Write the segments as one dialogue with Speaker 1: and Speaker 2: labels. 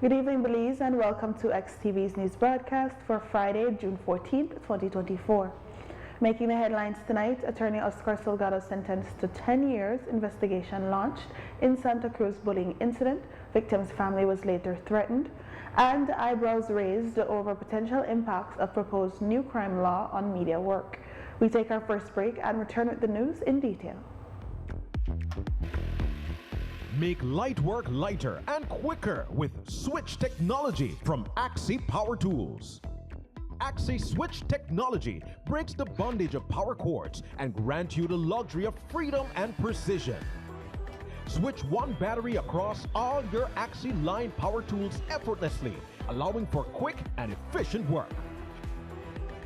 Speaker 1: Good evening, Belize, and welcome to XTV's news broadcast for Friday, June 14th, 2024. Making the headlines tonight, attorney Oscar Salgado sentenced to 10 years, investigation launched in Santa Cruz bullying incident. Victim's family was later threatened, and eyebrows raised over potential impacts of proposed new crime law on media work. We take our first break and return with the news in detail.
Speaker 2: Make light work lighter and quicker with switch technology from Axi Power Tools. Axi Switch technology breaks the bondage of power cords and grants you the luxury of freedom and precision. Switch one battery across all your Axi line power tools effortlessly, allowing for quick and efficient work.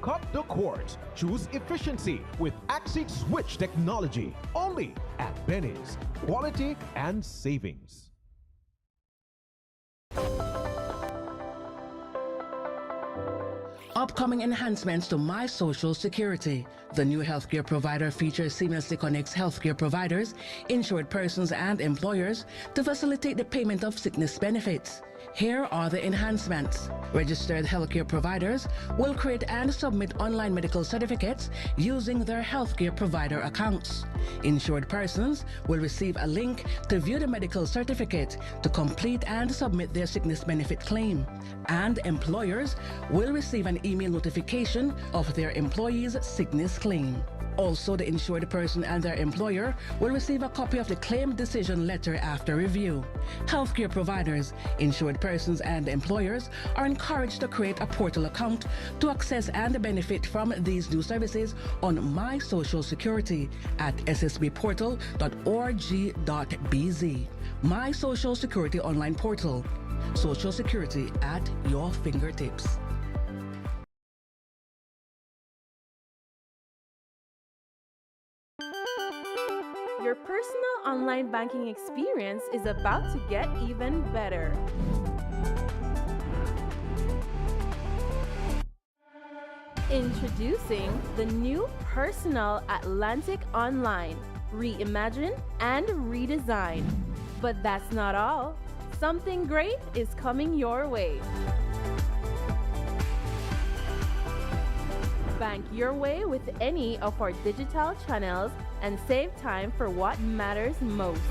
Speaker 2: Cut the cords. Choose efficiency with Axi Switch technology. Only at Benny's. Quality and savings.
Speaker 3: Upcoming enhancements to My Social Security. The new healthcare provider feature seamlessly connects healthcare providers, insured persons, and employers to facilitate the payment of sickness benefits. Here are the enhancements. Registered healthcare providers will create and submit online medical certificates using their healthcare provider accounts. Insured persons will receive a link to view the medical certificate to complete and submit their sickness benefit claim. And employers will receive an email notification of their employee's sickness claim. Also, the insured person and their employer will receive a copy of the claim decision letter after review. Healthcare providers, insured persons, and employers are encouraged to create a portal account to access and benefit from these new services on My Social Security at ssbportal.org.bz. My Social Security online portal. Social Security at your fingertips.
Speaker 4: Your personal online banking experience is about to get even better. Introducing the new Personal Atlantic Online, reimagined and redesigned. But that's not all. Something great is coming your way. Bank your way with any of our digital channels and save time for what matters most.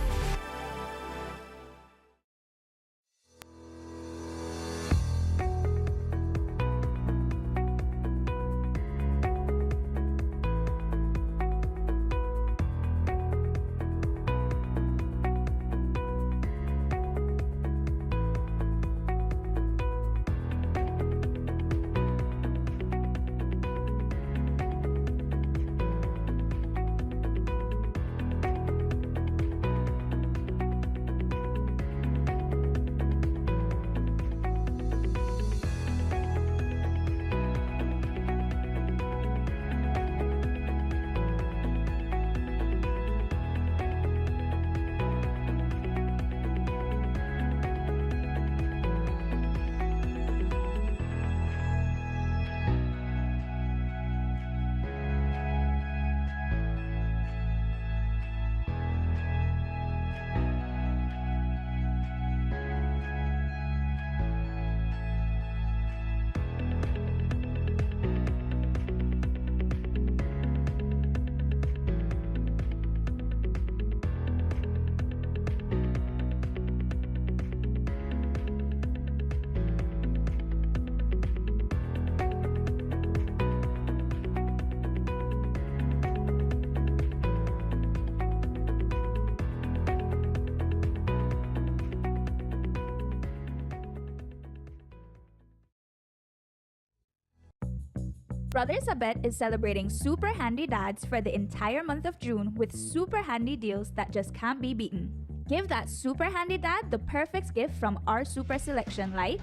Speaker 5: Brothers Abet is celebrating Super Handy Dads for the entire month of June with super handy deals that just can't be beaten. Give that super handy dad the perfect gift from our super selection, like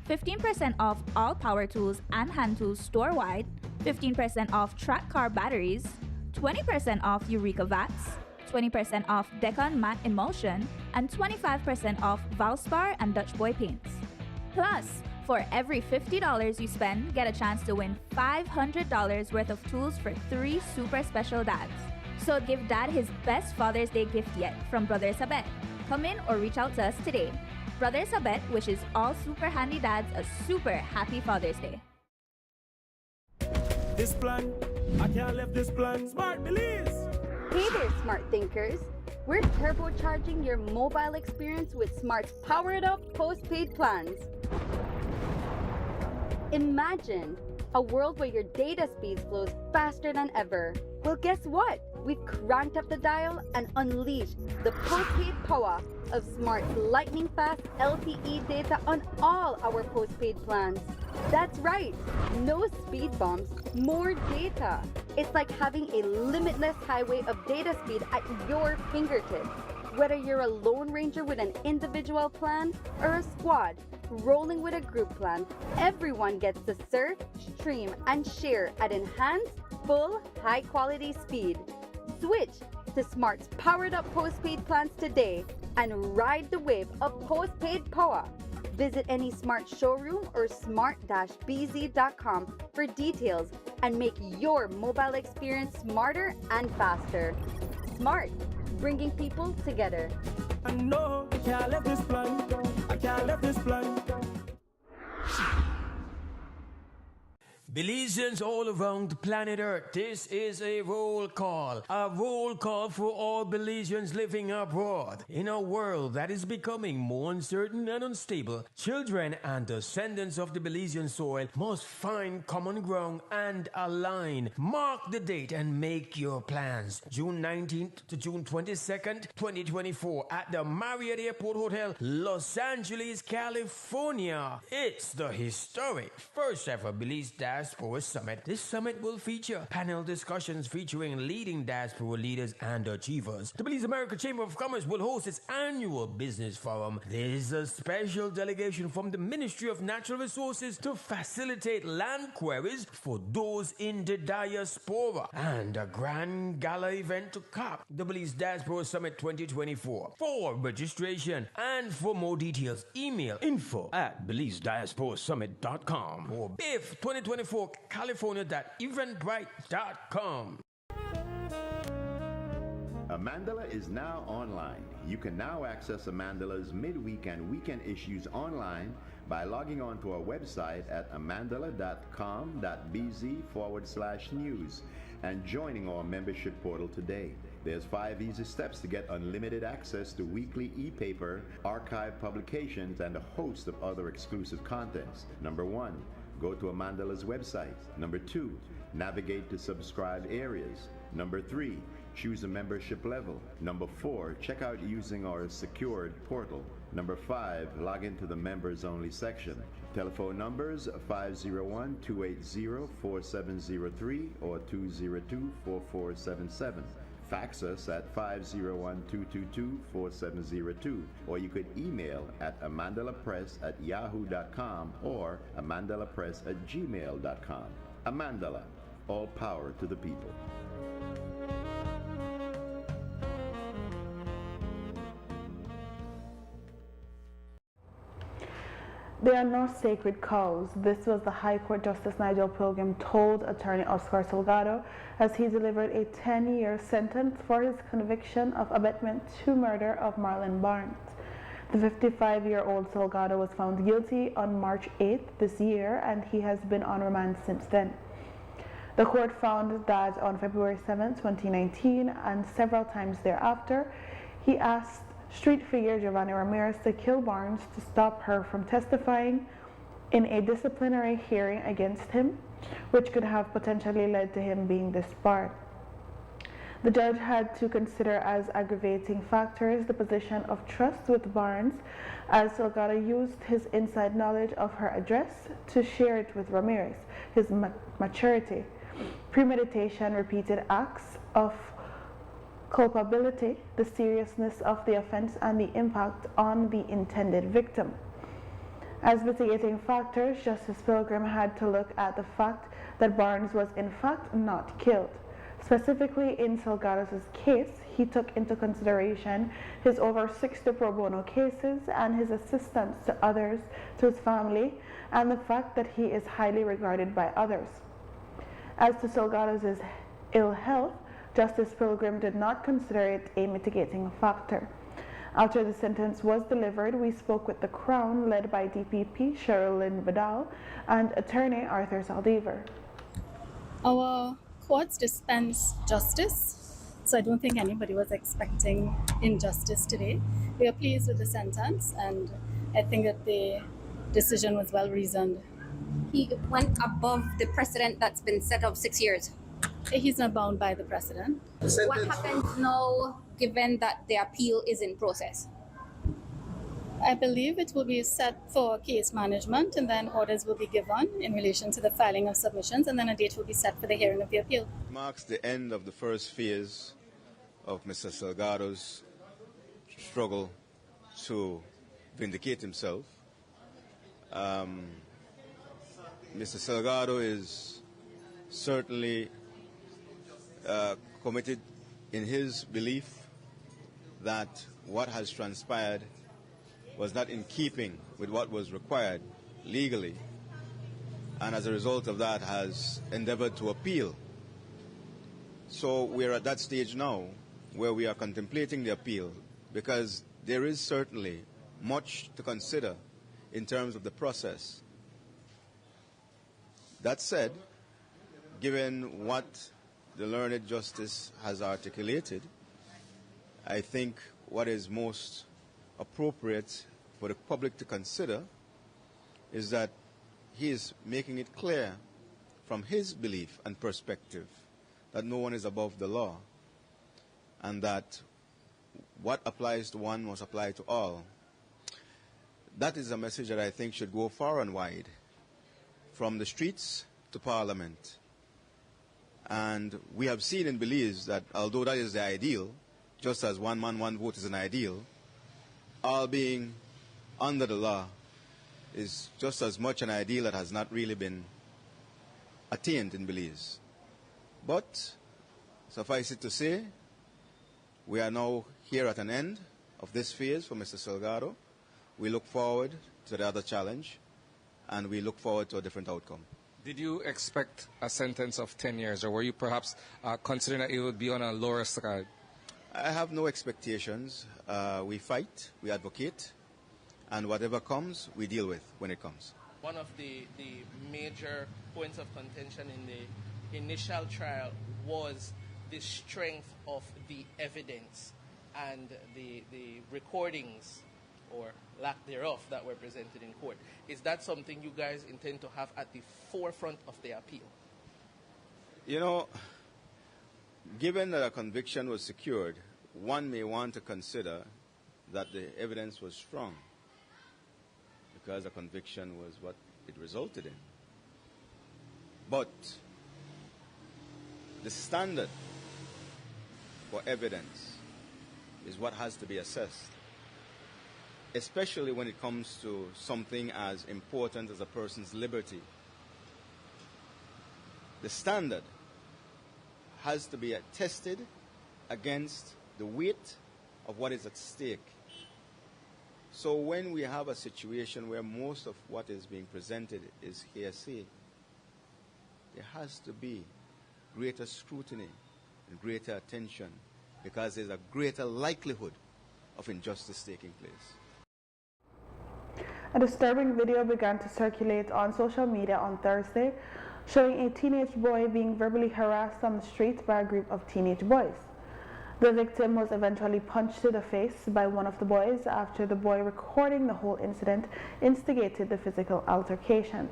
Speaker 5: 15% off all power tools and hand tools store-wide, 15% off track car batteries, 20% off Eureka Vats, 20% off Decon Matte Emulsion, and 25% off Valspar and Dutch Boy paints. Plus, for every $50 you spend, get a chance to win $500 worth of tools for 3 super special dads. So give dad his best Father's Day gift yet from Brothers Abet. Come in or reach out to us today. Brother Sabet wishes all super handy dads a super happy Father's Day.
Speaker 6: This plan, I can't leave this plan. Smart Belize.
Speaker 7: Hey there, smart thinkers. We're turbocharging your mobile experience with Smart's powered up postpaid plans. Imagine a world where your data speeds flows faster than ever. Well, guess what? We've cranked up the dial and unleashed the postpaid power of Smart's lightning fast LTE data on all our postpaid plans. That's right, no speed bumps, more data. It's like having a limitless highway of data speed at your fingertips. Whether you're a lone ranger with an individual plan or a squad rolling with a group plan, everyone gets to surf, stream, and share at enhanced, full, high-quality speed. Switch to Smart's powered-up postpaid plans today and ride the wave of postpaid power. Visit any Smart showroom or smart-bz.com for details and make your mobile experience smarter and faster. Smart, bringing people together.
Speaker 6: I know I can't leave this plan. I can't leave this plan.
Speaker 8: Belizeans all around the planet Earth, this is a roll call for all Belizeans living abroad. In a world that is becoming more uncertain and unstable, children and descendants of the Belizean soil must find common ground and align. Mark the date and make your plans. June 19th to June 22nd, 2024 at the Marriott Airport Hotel, Los Angeles, California. It's the historic first ever Belize Diaspora Summit. This summit will feature panel discussions featuring leading diaspora leaders and achievers. The Belize American Chamber of Commerce will host its annual business forum. There is a special delegation from the Ministry of Natural Resources to facilitate land queries for those in the diaspora, and a grand gala event to cap the Belize Diaspora Summit 2024. For registration and for more details, email info@BelizeDiasporaSummit.com or BIF 2024 California.eventbrite.com.
Speaker 9: Amandala is now online. You can now access Amandala's midweek and weekend issues online by logging on to our website at amandala.com.bz/news and joining our membership portal today. There's 5 easy steps to get unlimited access to weekly e-paper, archive publications, and a host of other exclusive contents. Number 1, go to Amandala's website. Number 2, navigate to subscribed areas. Number 3, choose a membership level. Number 4, check out using our secured portal. Number 5, log into the members only section. Telephone numbers 501-280-4703 or 202-4477. Fax us at 501-222-4702, or you could email at amandalapress@yahoo.com or amandalapress@gmail.com. Amandala, all power to the people.
Speaker 1: There are no sacred cows. This was the High Court Justice Nigel Pilgrim told attorney Oscar Salgado as he delivered a 10-year sentence for his conviction of abetment to murder of Marlon Barnes. The 55-year-old Salgado was found guilty on March 8th this year, and he has been on remand since then. The court found that on February 7, 2019, and several times thereafter, he asked street figure Giovanni Ramirez to kill Barnes to stop her from testifying in a disciplinary hearing against him, which could have potentially led to him being disbarred. The judge had to consider as aggravating factors the position of trust with Barnes, as Salgado used his inside knowledge of her address to share it with Ramirez, his maturity, premeditation, repeated acts of culpability, the seriousness of the offense, and the impact on the intended victim. As mitigating factors, Justice Pilgrim had to look at the fact that Barnes was in fact not killed. Specifically in Salgado's case, he took into consideration his over 60 pro bono cases and his assistance to others, to his family, and the fact that he is highly regarded by others. As to Salgado's ill health, Justice Pilgrim did not consider it a mitigating factor. After the sentence was delivered, we spoke with the Crown, led by DPP Cheryl Lynn Vidal and attorney Arthur Saldivar.
Speaker 10: Our courts dispense justice, so I don't think anybody was expecting injustice today. We are pleased with the sentence, and I think that the decision was well reasoned.
Speaker 11: He went above the precedent that's been set of 6 years.
Speaker 10: He's not bound by the precedent.
Speaker 11: What happens now, given that the appeal is in process?
Speaker 10: I believe it will be set for case management, and then orders will be given in relation to the filing of submissions, and then a date will be set for the hearing of the appeal.
Speaker 12: It marks the end of the first phase of Mr. Salgado's struggle to vindicate himself. Mr. Salgado is certainly committed in his belief that what has transpired was not in keeping with what was required legally, and as a result of that has endeavored to appeal. So we're at that stage now where we are contemplating the appeal, because there is certainly much to consider in terms of the process. That said, given what the learned justice has articulated, I think what is most appropriate for the public to consider is that he is making it clear from his belief and perspective that no one is above the law, and that what applies to one must apply to all. That is a message that I think should go far and wide, from the streets to Parliament. And we have seen in Belize that although that is the ideal, just as one man, one vote is an ideal, all being under the law is just as much an ideal that has not really been attained in Belize. But suffice it to say, we are now here at an end of this phase for Mr. Salgado. We look forward to the other challenge, and we look forward to a different outcome.
Speaker 13: Did you expect a sentence of 10 years, or were you perhaps considering that it would be on a lower scale?
Speaker 12: I have no expectations. We fight, we advocate, and whatever comes, we deal with when it comes.
Speaker 14: One of the major points of contention in the initial trial was the strength of the evidence and the recordings, or lack thereof, that were presented in court. Is that something you guys intend to have at the forefront of the appeal?
Speaker 12: You know, given that a conviction was secured, one may want to consider that the evidence was strong, because a conviction was what it resulted in. But the standard for evidence is what has to be assessed, especially when it comes to something as important as a person's liberty. The standard has to be tested against the weight of what is at stake. So when we have a situation where most of what is being presented is hearsay, there has to be greater scrutiny and greater attention, because there's a greater likelihood of injustice taking place.
Speaker 1: A disturbing video began to circulate on social media on Thursday, showing a teenage boy being verbally harassed on the street by a group of teenage boys. The victim was eventually punched to the face by one of the boys after the boy recording the whole incident instigated the physical altercation.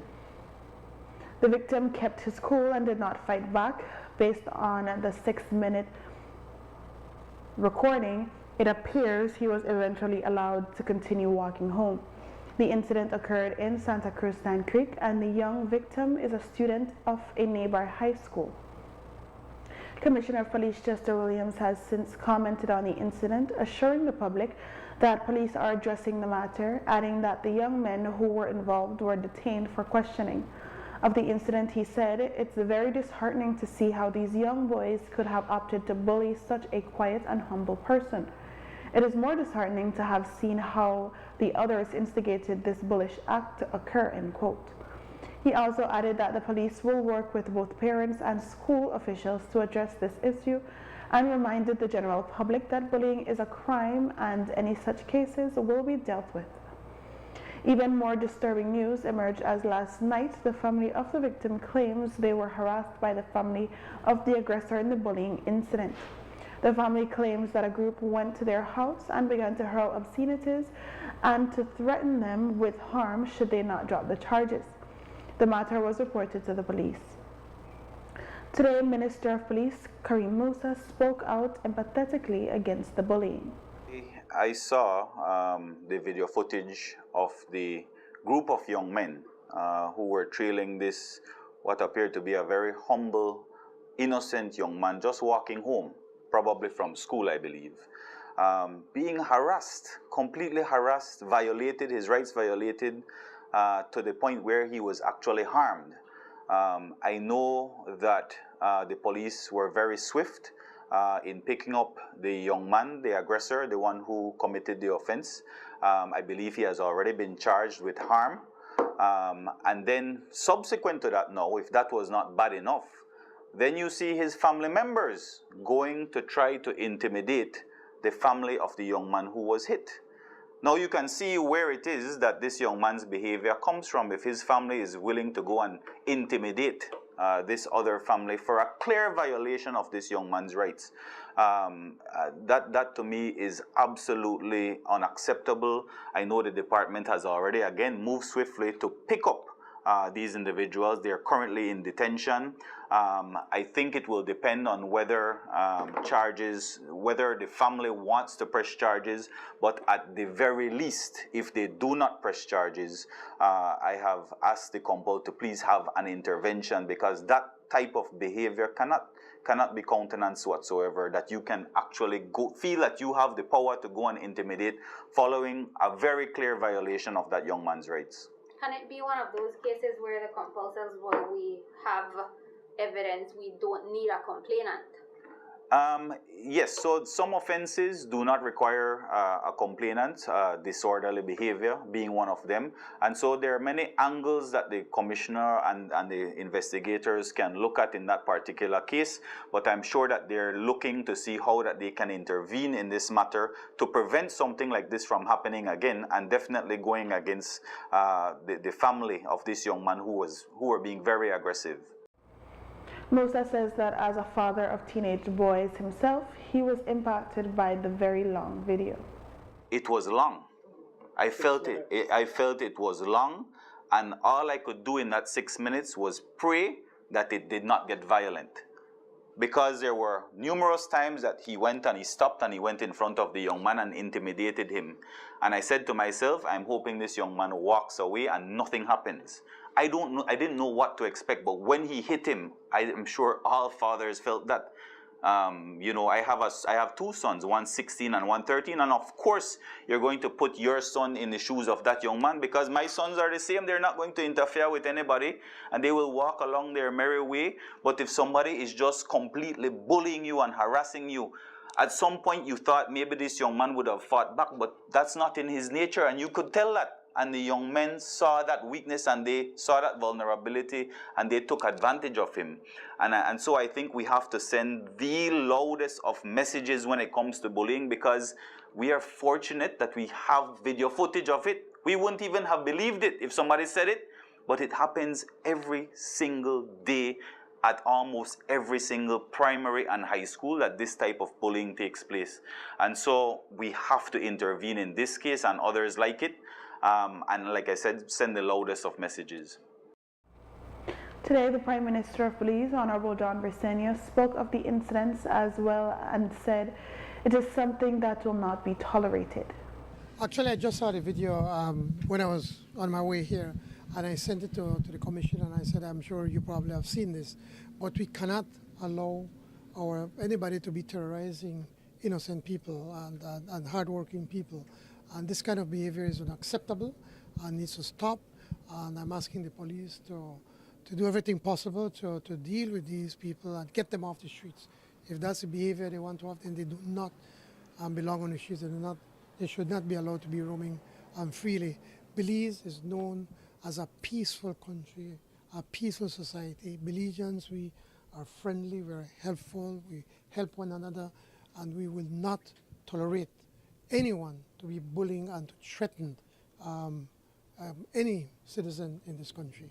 Speaker 1: The victim kept his cool and did not fight back. Based on the 6-minute recording, it appears he was eventually allowed to continue walking home. The incident occurred in Santa Cruz Sand Creek, and the young victim is a student of a nearby high school. Commissioner of Police Chester Williams has since commented on the incident, assuring the public that police are addressing the matter, adding that the young men who were involved were detained for questioning. Of the incident, he said, "It's very disheartening to see how these young boys could have opted to bully such a quiet and humble person. It is more disheartening to have seen how the others instigated this bullish act to occur," end quote. He also added that the police will work with both parents and school officials to address this issue, and reminded the general public that bullying is a crime and any such cases will be dealt with. Even more disturbing news emerged as last night the family of the victim claims they were harassed by the family of the aggressor in the bullying incident. The family claims that a group went to their house and began to hurl obscenities and to threaten them with harm should they not drop the charges. The matter was reported to the police. Today, Minister of Police Karim Musa spoke out empathetically against the bullying.
Speaker 15: I saw the video footage of the group of young men who were trailing this, what appeared to be a very humble, innocent young man just walking home, probably from school, I believe, being harassed, completely harassed, violated, his rights violated to the point where he was actually harmed. I know that the police were very swift in picking up the young man, the aggressor, the one who committed the offense. I believe he has already been charged with harm. And then subsequent to that now, if that was not bad enough, then you see his family members going to try to intimidate the family of the young man who was hit. Now you can see where it is that this young man's behavior comes from if his family is willing to go and intimidate this other family for a clear violation of this young man's rights. That to me is absolutely unacceptable. I know the department has already again moved swiftly to pick up these individuals. They are currently in detention. I think it will depend on whether whether the family wants to press charges, but at the very least, if they do not press charges, I have asked the compol to please have an intervention, because that type of behavior cannot be countenanced whatsoever, that you can actually feel that you have the power to go and intimidate following a very clear violation of that young man's rights.
Speaker 11: Can it be one of those cases where the compul says, well, we have evidence, we don't need a complainant?
Speaker 15: Yes, so some offenses do not require a complainant, disorderly behavior being one of them. And so there are many angles that the commissioner and the investigators can look at in that particular case, but I'm sure that they're looking to see how that they can intervene in this matter to prevent something like this from happening again, and definitely going against the family of this young man who were being very aggressive.
Speaker 1: Musa says that as a father of teenage boys himself, he was impacted by the very long video.
Speaker 15: It was long. I felt it was long, and all I could do in that 6 minutes was pray that it did not get violent. Because there were numerous times that he went and he stopped and he went in front of the young man and intimidated him. And I said to myself, I'm hoping this young man walks away and nothing happens. I didn't know what to expect, but when he hit him, I am sure all fathers felt that. You know, I have two sons, one 16 and one 13, and of course you're going to put your son in the shoes of that young man, because my sons are the same. They're not going to interfere with anybody, and they will walk along their merry way. But if somebody is just completely bullying you and harassing you, at some point you thought maybe this young man would have fought back, but that's not in his nature, and you could tell that. And the young men saw that weakness and they saw that vulnerability and they took advantage of him. And so I think we have to send the loudest of messages when it comes to bullying, because we are fortunate that we have video footage of it. We wouldn't even have believed it if somebody said it, but it happens every single day at almost every single primary and high school that this type of bullying takes place. And so we have to intervene in this case and others like it. And like I said, send the loudest of messages.
Speaker 1: Today, the Prime Minister of Belize, Honorable John Briceño, spoke of the incidents as well and said it is something that will not be tolerated.
Speaker 16: Actually, I just saw the video when I was on my way here, and I sent it to the Commission, and I said, I'm sure you probably have seen this, but we cannot allow anybody to be terrorizing innocent people and hardworking people. And this kind of behavior is unacceptable and needs to stop. And I'm asking the police to do everything possible to deal with these people and get them off the streets. If that's the behavior they want to have, then they do not belong on the streets. They should not be allowed to be roaming freely. Belize is known as a peaceful country, a peaceful society. Belizeans, we are friendly, we're helpful, we help one another, and we will not tolerate anyone to be bullying and to threaten any citizen in this country.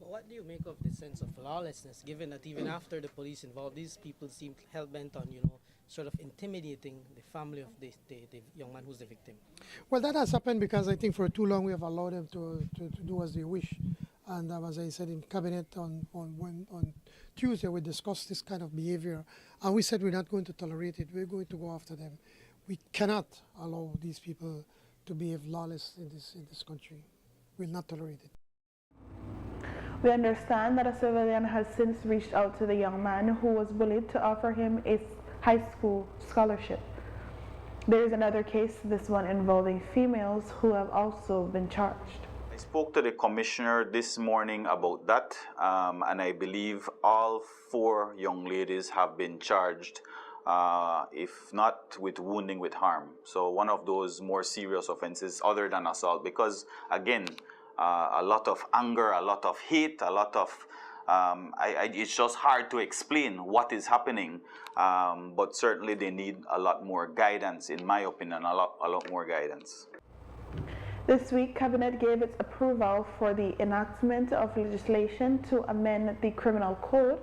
Speaker 17: But what do you make of the sense of lawlessness, given that even after the police involved, these people seem hell-bent on, sort of intimidating the family of the young man who's the victim?
Speaker 16: Well, that has happened because I think for too long we have allowed them to do as they wish. And as I said in cabinet on Tuesday, we discussed this kind of behavior, and we said we're not going to tolerate it. We're going to go after them. We cannot allow these people to behave lawless in this country. We'll not tolerate it.
Speaker 1: We understand that a civilian has since reached out to the young man who was bullied to offer him a high school scholarship. There is another case, this one involving females who have also been charged.
Speaker 15: I spoke to the commissioner this morning about that, and I believe all 4 young ladies have been charged, if not with wounding with harm. So one of those more serious offenses other than assault, because again, a lot of anger, a lot of hate, a lot of it's just hard to explain what is happening, but certainly they need a lot more guidance, in my opinion, a lot more guidance.
Speaker 1: This week, Cabinet gave its approval for the enactment of legislation to amend the Criminal Code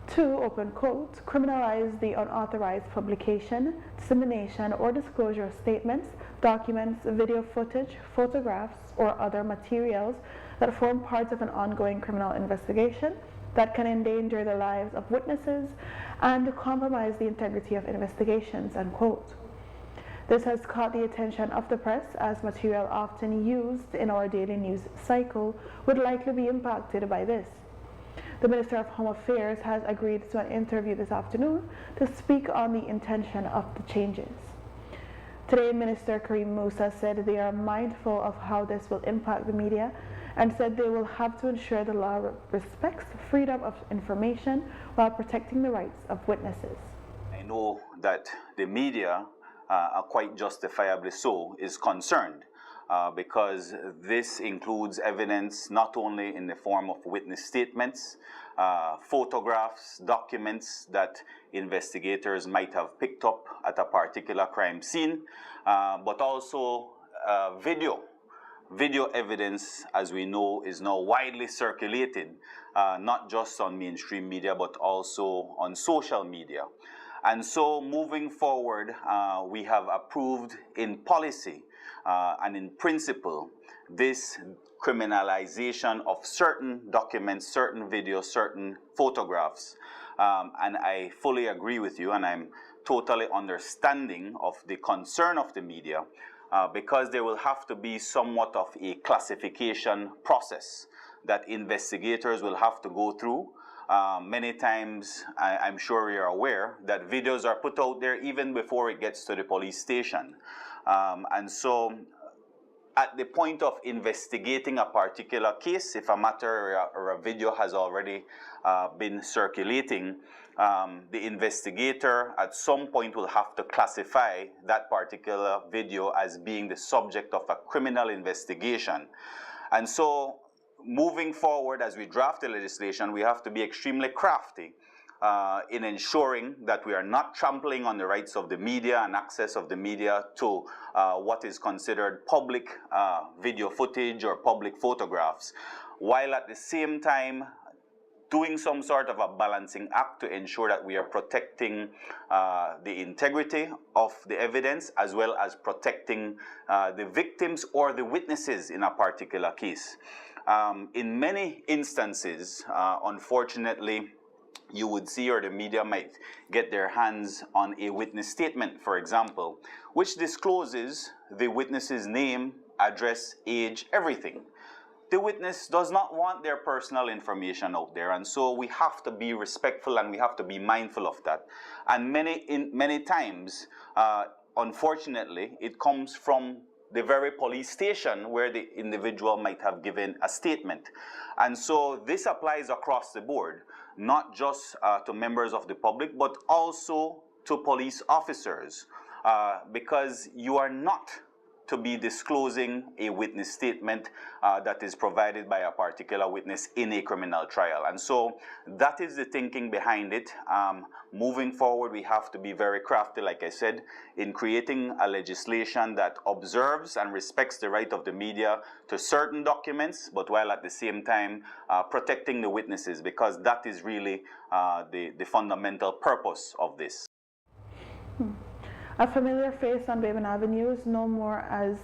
Speaker 1: to, open quote, criminalize the unauthorized publication, dissemination, or disclosure of statements, documents, video footage, photographs, or other materials that form part of an ongoing criminal investigation that can endanger the lives of witnesses and compromise the integrity of investigations, unquote. This has caught the attention of the press, as material often used in our daily news cycle would likely be impacted by this. The Minister of Home Affairs has agreed to an interview this afternoon to speak on the intention of the changes. Today, Minister Karim Musa said they are mindful of how this will impact the media and said they will have to ensure the law respects freedom of information while protecting the rights of witnesses.
Speaker 15: I know that the media, quite justifiably so, is concerned because this includes evidence not only in the form of witness statements, photographs, documents that investigators might have picked up at a particular crime scene, but also video evidence, as we know, is now widely circulated, not just on mainstream media, but also on social media. And so moving forward, we have approved in policy and in principle this criminalization of certain documents, certain videos, certain photographs. And I fully agree with you, and I'm totally understanding of the concern of the media, because there will have to be somewhat of a classification process that investigators will have to go through. Many times, I'm sure you're aware, that videos are put out there even before it gets to the police station. And so at the point of investigating a particular case, if a matter or a video has already been circulating, the investigator at some point will have to classify that particular video as being the subject of a criminal investigation. And so moving forward, as we draft the legislation, we have to be extremely crafty in ensuring that we are not trampling on the rights of the media and access of the media to what is considered public video footage or public photographs, while at the same time doing some sort of a balancing act to ensure that we are protecting the integrity of the evidence, as well as protecting the victims or the witnesses in a particular case. In many instances, unfortunately, you would see, or the media might get their hands on a witness statement, for example, which discloses the witness's name, address, age, everything. The witness does not want their personal information out there, and so we have to be respectful and we have to be mindful of that. And many times, unfortunately, it comes from the very police station where the individual might have given a statement. And so this applies across the board, not just to members of the public, but also to police officers, because you are not to be disclosing a witness statement that is provided by a particular witness in a criminal trial. And so that is the thinking behind it. Moving forward, we have to be very crafty, like I said, in creating a legislation that observes and respects the right of the media to certain documents, but while at the same time protecting the witnesses, because that is really the fundamental purpose of this.
Speaker 1: A familiar face on Bayman Avenue is no more as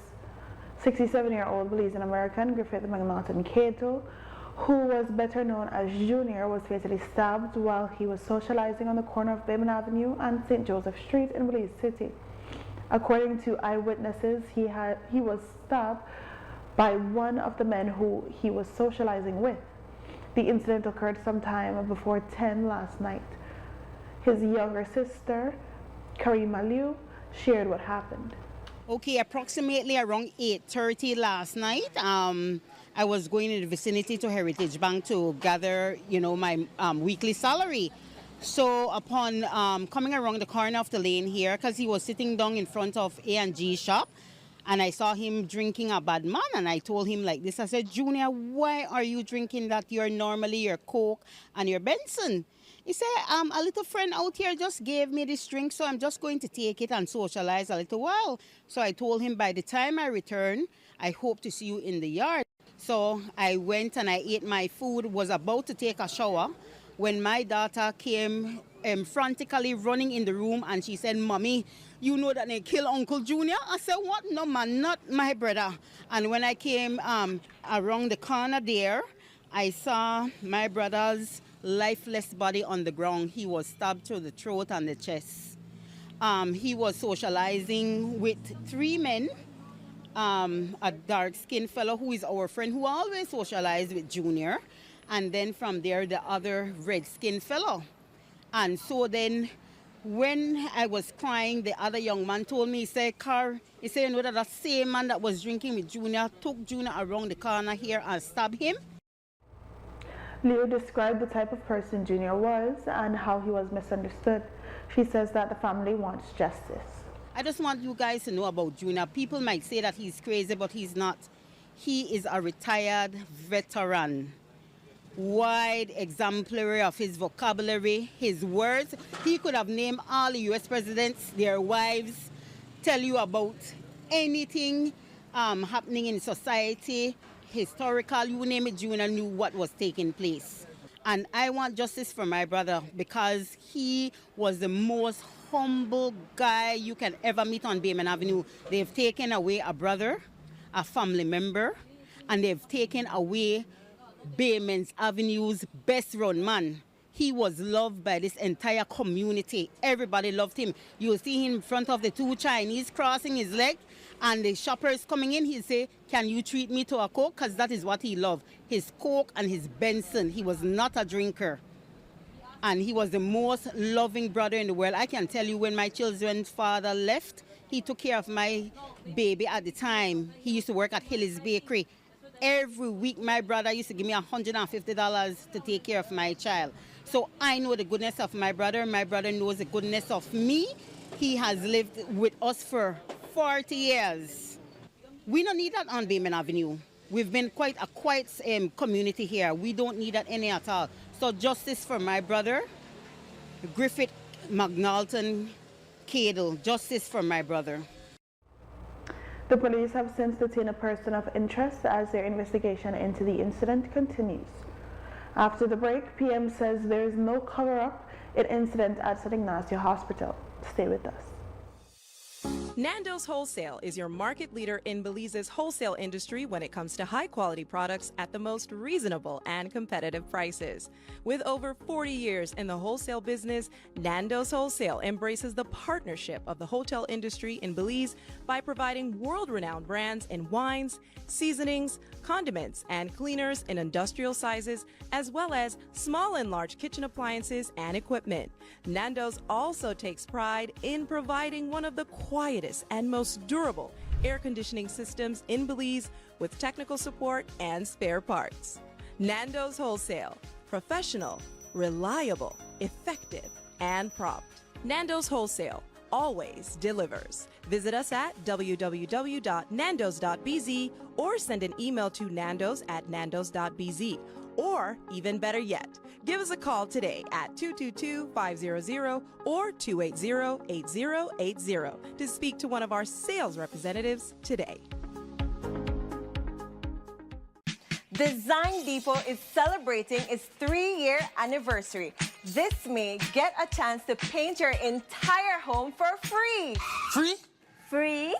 Speaker 1: 67-year-old Belizean American Griffith McNaughton Cato, who was better known as Junior, was fatally stabbed while he was socializing on the corner of Bayman Avenue and St. Joseph Street in Belize City. According to eyewitnesses, he was stabbed by one of the men who he was socializing with. The incident occurred sometime before 10 last night. His younger sister, Karima Liu, shared what happened.
Speaker 18: Okay, approximately around 8:30 last night, I was going in the vicinity to Heritage Bank to gather, my weekly salary. So upon coming around the corner of the lane here, because he was sitting down in front of A&G shop, and I saw him drinking a bad man, and I told him like this, I said, Junior, why are you drinking that? You're normally your Coke and your Benson. He said, a little friend out here just gave me this drink, so I'm just going to take it and socialize a little while. So I told him, by the time I return, I hope to see you in the yard. So I went and I ate my food, was about to take a shower, when my daughter came frantically running in the room, and she said, Mommy, you know that they kill Uncle Junior? I said, what? No, man, not my brother. And when I came around the corner there, I saw my brother's lifeless body on the ground. He was stabbed through the throat and the chest. He was socializing with 3 men, a dark-skinned fellow who is our friend who always socialized with Junior, and then from there the other red-skinned fellow. And so then when I was crying, the other young man told me, he said, you know that same man that was drinking with Junior took Junior around the corner here and stabbed him.
Speaker 1: Leo described the type of person Junior was and how he was misunderstood. She says that the family wants justice.
Speaker 18: I just want you guys to know about Junior. People might say that he's crazy, but he's not. He is a retired veteran. Wide exemplary of his vocabulary, his words. He could have named all the U.S. presidents, their wives, tell you about anything happening in society, historical, you name it, Junior knew what was taking place. And I want justice for my brother because he was the most humble guy you can ever meet on Bayman Avenue. They've taken away a brother, a family member, and they've taken away Bayman Avenue's best run man. He was loved by this entire community. Everybody loved him. You'll see him in front of the 2 Chinese crossing his leg, and the shoppers coming in, he'll say, can you treat me to a Coke? Because that is what he loved, his Coke and his Benson. He was not a drinker. And he was the most loving brother in the world. I can tell you, when my children's father left, he took care of my baby at the time. He used to work at Hilly's Bakery. Every week, my brother used to give me $150 to take care of my child. So I know the goodness of my brother. My brother knows the goodness of me. He has lived with us for 40 years. We don't need that on Bayman Avenue. We've been quite a quiet community here. We don't need that any at all. So justice for my brother, Griffith McNaughton Cato. Justice for my brother.
Speaker 1: The police have since detained a person of interest as their investigation into the incident continues. After the break, PM says there is no cover-up in incident at St. Ignacio Hospital. Stay with us.
Speaker 19: Nando's Wholesale is your market leader in Belize's wholesale industry when it comes to high-quality products at the most reasonable and competitive prices. With over 40 years in the wholesale business, Nando's Wholesale embraces the partnership of the hotel industry in Belize by providing world-renowned brands in wines, seasonings, condiments, and cleaners in industrial sizes, as well as small and large kitchen appliances and equipment. Nando's also takes pride in providing one of the quietest and most durable air conditioning systems in Belize with technical support and spare parts. Nando's Wholesale. Professional, reliable, effective, and prompt. Nando's Wholesale. always delivers. Visit us at www.nandos.bz or send an email to nandos@nandos.bz. Or, even better yet, give us a call today at 222-500 or 280-8080 to speak to one of our sales representatives today.
Speaker 20: Design Depot is celebrating its 3-year anniversary. This May, get a chance to paint your entire home for free.
Speaker 17: Free?
Speaker 20: Free?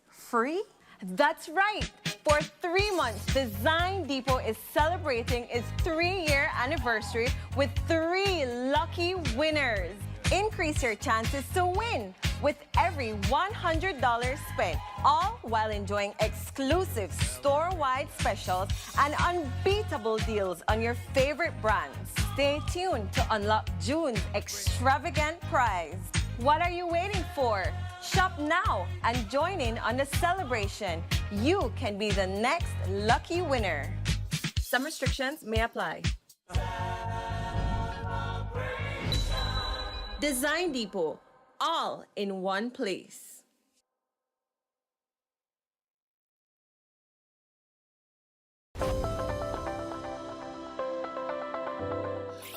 Speaker 20: Free? That's right. For 3 months, Design Depot is celebrating its 3-year anniversary with 3 lucky winners. Increase your chances to win with every $100 spent, all while enjoying exclusive store-wide specials and unbeatable deals on your favorite brands. Stay tuned to unlock June's extravagant prize. What are you waiting for? Shop now and join in on the celebration. You can be the next lucky winner. Some restrictions may apply. Design Depot, all in one place.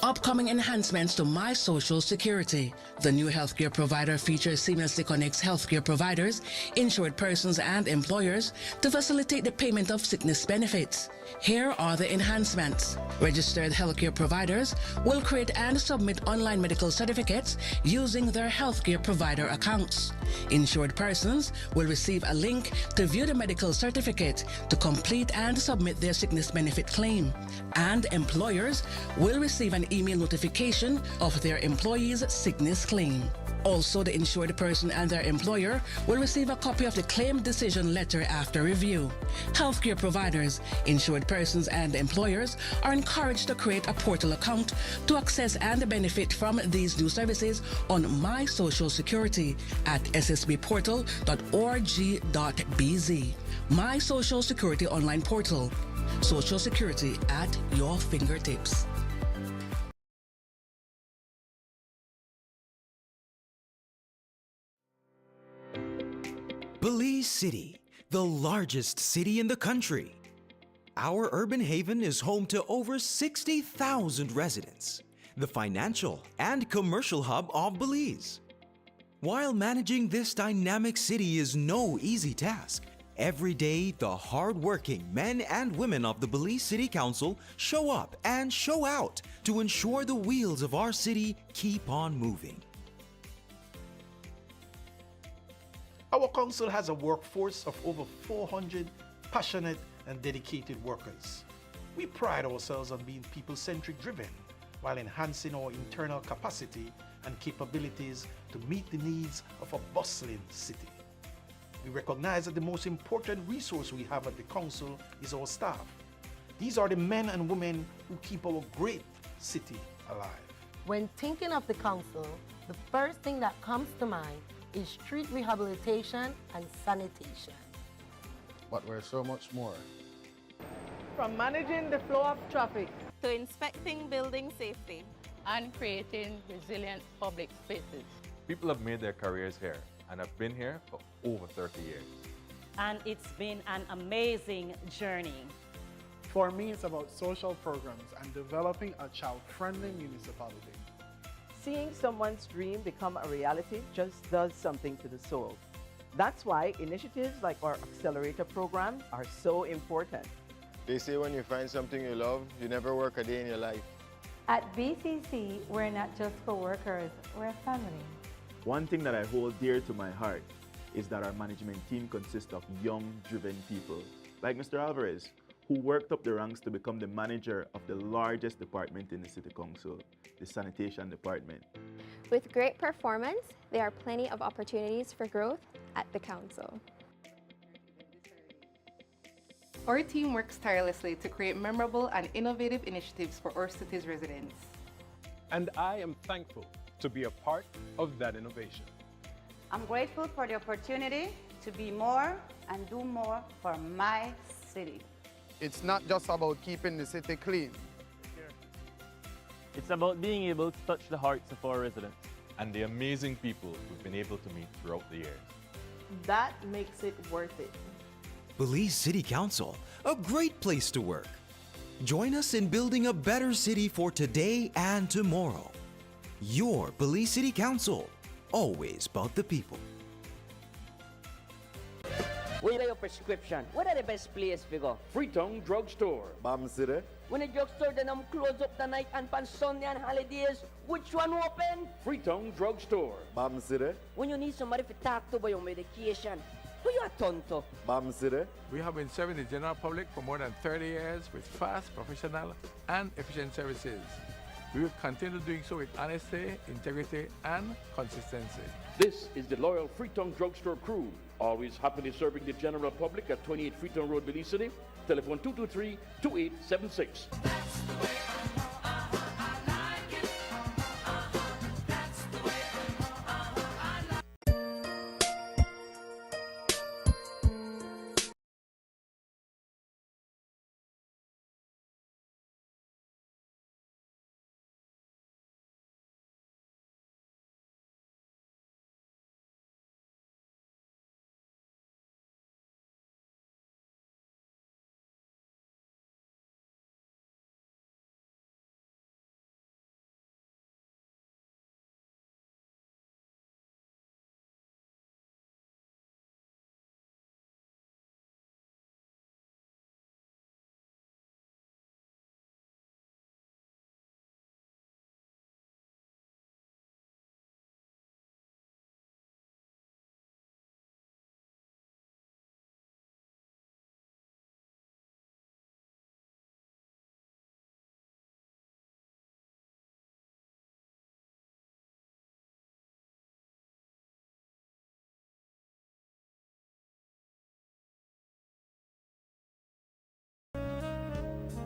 Speaker 3: Upcoming enhancements to My Social Security. The new healthcare provider feature seamlessly connects healthcare providers, insured persons, and employers to facilitate the payment of sickness benefits. Here are the enhancements. Registered healthcare providers will create and submit online medical certificates using their healthcare provider accounts. Insured persons will receive a link to view the medical certificate to complete and submit their sickness benefit claim. And employers will receive an email notification of their employee's sickness claim. Also, the insured person and their employer will receive a copy of the claim decision letter after review. Healthcare providers, insured persons, and employers are encouraged to create a portal account to access and benefit from these new services on My Social Security at ssbportal.org.bz. My Social Security online portal. Social Security at your fingertips.
Speaker 21: Belize City, the largest city in the country. Our urban haven is home to over 60,000 residents, the financial and commercial hub of Belize. While managing this dynamic city is no easy task, every day the hard-working men and women of the Belize City Council show up and show out to ensure the wheels of our city keep on moving.
Speaker 22: Our council has a workforce of over 400 passionate and dedicated workers. We pride ourselves on being people-centric driven while enhancing our internal capacity and capabilities to meet the needs of a bustling city. We recognize that the most important resource we have at the council is our staff. These are the men and women who keep our great city alive.
Speaker 23: When thinking of the council, the first thing that comes to mind is street rehabilitation and sanitation.
Speaker 24: But we're so much more.
Speaker 25: From managing the flow of traffic
Speaker 26: to inspecting building safety
Speaker 27: and creating resilient public spaces.
Speaker 28: People have made their careers here and have been here for over 30 years.
Speaker 29: And it's been an amazing journey.
Speaker 30: For me, it's about social programs and developing a child-friendly municipality.
Speaker 25: Seeing someone's dream become a reality just does something to the soul. That's why initiatives like our accelerator program are so important.
Speaker 12: They say when you find something you love, you never work a day in your life.
Speaker 31: At BCC, we're not just co-workers, we're a family.
Speaker 32: One thing that I hold dear to my heart is that our management team consists of young, driven people, like Mr. Alvarez, who worked up the ranks to become the manager of the largest department in the City Council, the sanitation department.
Speaker 33: With great performance, there are plenty of opportunities for growth at the council.
Speaker 34: Our team works tirelessly to create memorable and innovative initiatives for our city's residents.
Speaker 35: And I am thankful to be a part of that innovation.
Speaker 36: I'm grateful for the opportunity to be more and do more for my city.
Speaker 37: It's not just about keeping the city clean.
Speaker 38: It's about being able to touch the hearts of our residents.
Speaker 28: and the amazing people we've been able to meet throughout the years.
Speaker 25: That makes it worth it.
Speaker 21: Belize City Council, a great place to work. Join us in building a better city for today and tomorrow. Your Belize City Council, always about the people.
Speaker 1: When you get your prescription, what are the best place to go?
Speaker 2: Freetown Drugstore.
Speaker 1: Bam City. When the drugstore then close up the night and on Sunday and holidays, which one open?
Speaker 2: Freetown Drugstore.
Speaker 1: Bam City. When you need somebody to talk to about your medication, who you are turn to?
Speaker 2: Bam City.
Speaker 4: We have been serving the general public for more than 30 years with fast, professional, and efficient services. We will continue doing so with honesty, integrity, and consistency.
Speaker 2: This is the loyal Freetown Drugstore crew, always happily serving the general public at 28 Freetown Road, Belize City. Telephone 223-2876.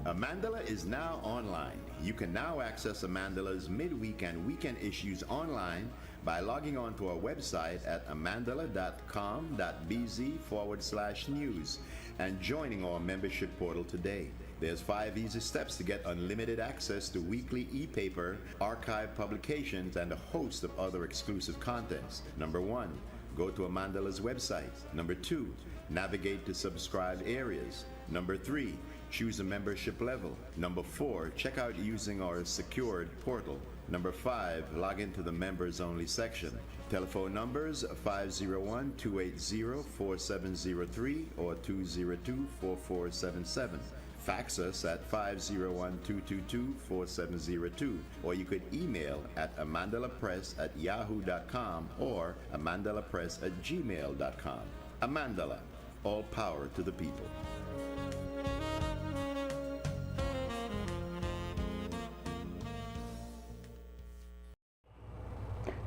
Speaker 5: Amandala is now online. You can now access Amandala's midweek and weekend issues online by logging on to our website at amandala.com.bz/news and joining our membership portal today. There's 5 easy steps to get unlimited access to weekly e-paper, archive publications, and a host of other exclusive contents. Number 1, go to Amandala's website. Number 2, navigate to subscribed areas. Number 3, choose a membership level. Number 4, check out using our secured portal. Number 5, log into the members only section. Telephone numbers 501-280-4703 or 202-4477. Fax us at 501-222-4702, or you could email at amandalapress@yahoo.com or amandalapress@gmail.com. Amandala, all power to the people.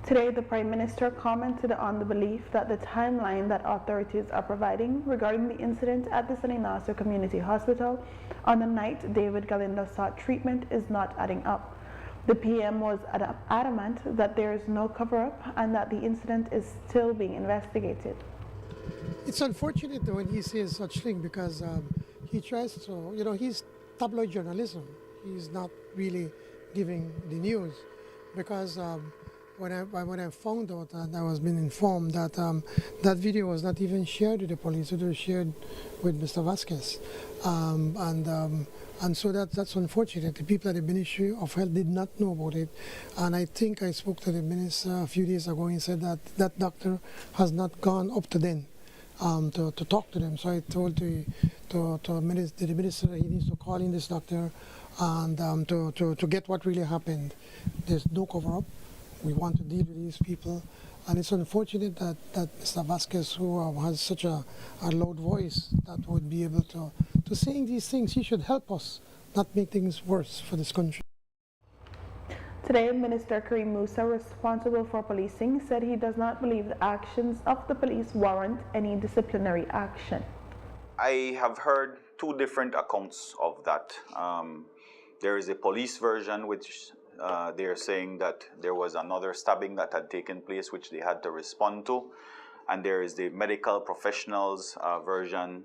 Speaker 6: Today, the Prime Minister commented on the belief that the timeline that authorities are providing regarding the incident at the St. Ignacio Community Hospital on the night David Galindo sought treatment is not adding up. The PM was adamant that there is no cover-up and that the incident is still being investigated.
Speaker 7: It's unfortunate when he says such thing because he tries to, he's tabloid journalism. He's not really giving the news because when I found out and I was being informed that that video was not even shared with the police, it was shared with Mr. Vasquez, and so that's unfortunate. The people at the Ministry of Health did not know about it, and I think I spoke to the minister a few days ago and said that that doctor has not gone up to them to talk to them. So I told the minister that he needs to call in this doctor and to get what really happened. There's no cover-up. We want to deal with these people, and it's unfortunate that Mr. Vasquez, who has such a loud voice, that would be able to saying these things. He should help us, not make things worse for this country.
Speaker 6: Today, Minister Karim Musa, responsible for policing, said he does not believe the actions of the police warrant any disciplinary action.
Speaker 8: I have heard two different accounts of that. There is a police version which they are saying that there was another stabbing that had taken place which they had to respond to, and there is the medical professionals version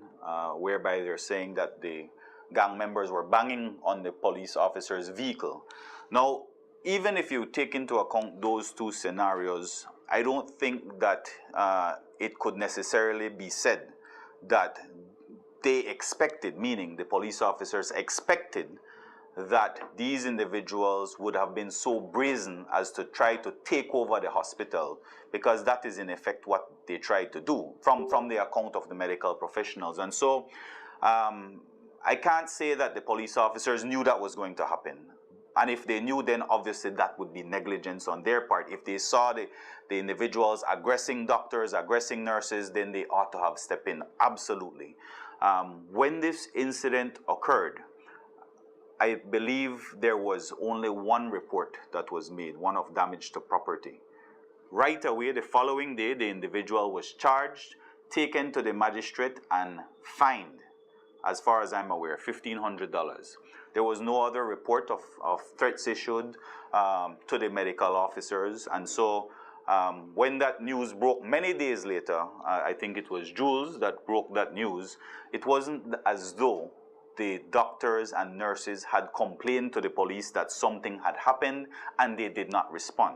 Speaker 8: whereby they're saying that the gang members were banging on the police officer's vehicle. Now, even if you take into account those two scenarios, I don't think that it could necessarily be said that they expected, meaning the police officers expected, that these individuals would have been so brazen as to try to take over the hospital, because that is in effect what they tried to do from the account of the medical professionals. And so I can't say that the police officers knew that was going to happen. And if they knew, then obviously that would be negligence on their part. If they saw the individuals aggressing doctors, aggressing nurses, then they ought to have stepped in, absolutely. When this incident occurred, I believe there was only one report that was made, one of damage to property. Right away, the following day, the individual was charged, taken to the magistrate, and fined, as far as I'm aware, $1,500. There was no other report of threats issued to the medical officers. And so when that news broke many days later, I think it was Jules that broke that news, it wasn't as though the doctors and nurses had complained to the police that something had happened and they did not respond.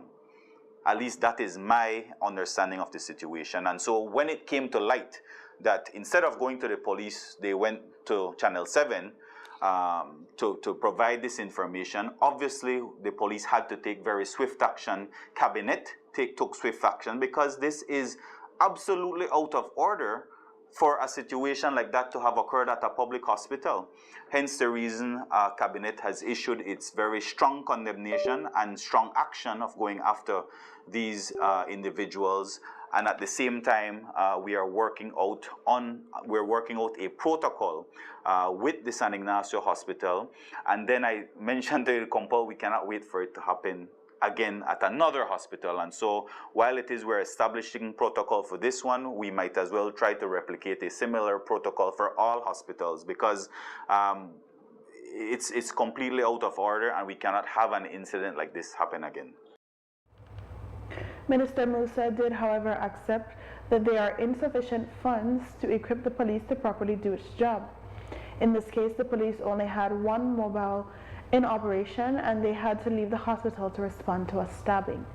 Speaker 8: At least that is my understanding of the situation. And so when it came to light that instead of going to the police, they went to Channel 7 to provide this information, obviously the police had to take very swift action. Cabinet took swift action, because this is absolutely out of order for a situation like that to have occurred at a public hospital. Hence the reason Cabinet has issued its very strong condemnation and strong action of going after these individuals. And at the same time, we're working out a protocol with the San Ignacio Hospital. And then I mentioned the Compal, we cannot wait for it to happen again at another hospital. And so while it is we're establishing protocol for this one, we might as well try to replicate a similar protocol for all hospitals, because it's completely out of order and we cannot have an incident like this happen again.
Speaker 6: Minister Musa did, however, accept that there are insufficient funds to equip the police to properly do its job. In this case, the police only had one mobile in operation, and they had to leave the hospital to respond to a stabbing.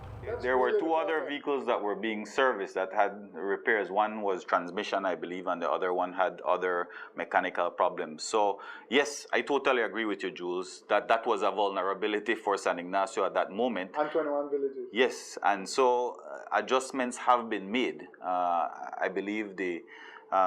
Speaker 8: There were two other vehicles that were being serviced that had repairs. One was transmission, I believe, and the other one had other mechanical problems. So yes, I totally agree with you, Jules, that was a vulnerability for San Ignacio at that moment.
Speaker 3: And 21 villages.
Speaker 8: Yes, and so adjustments have been made. I believe the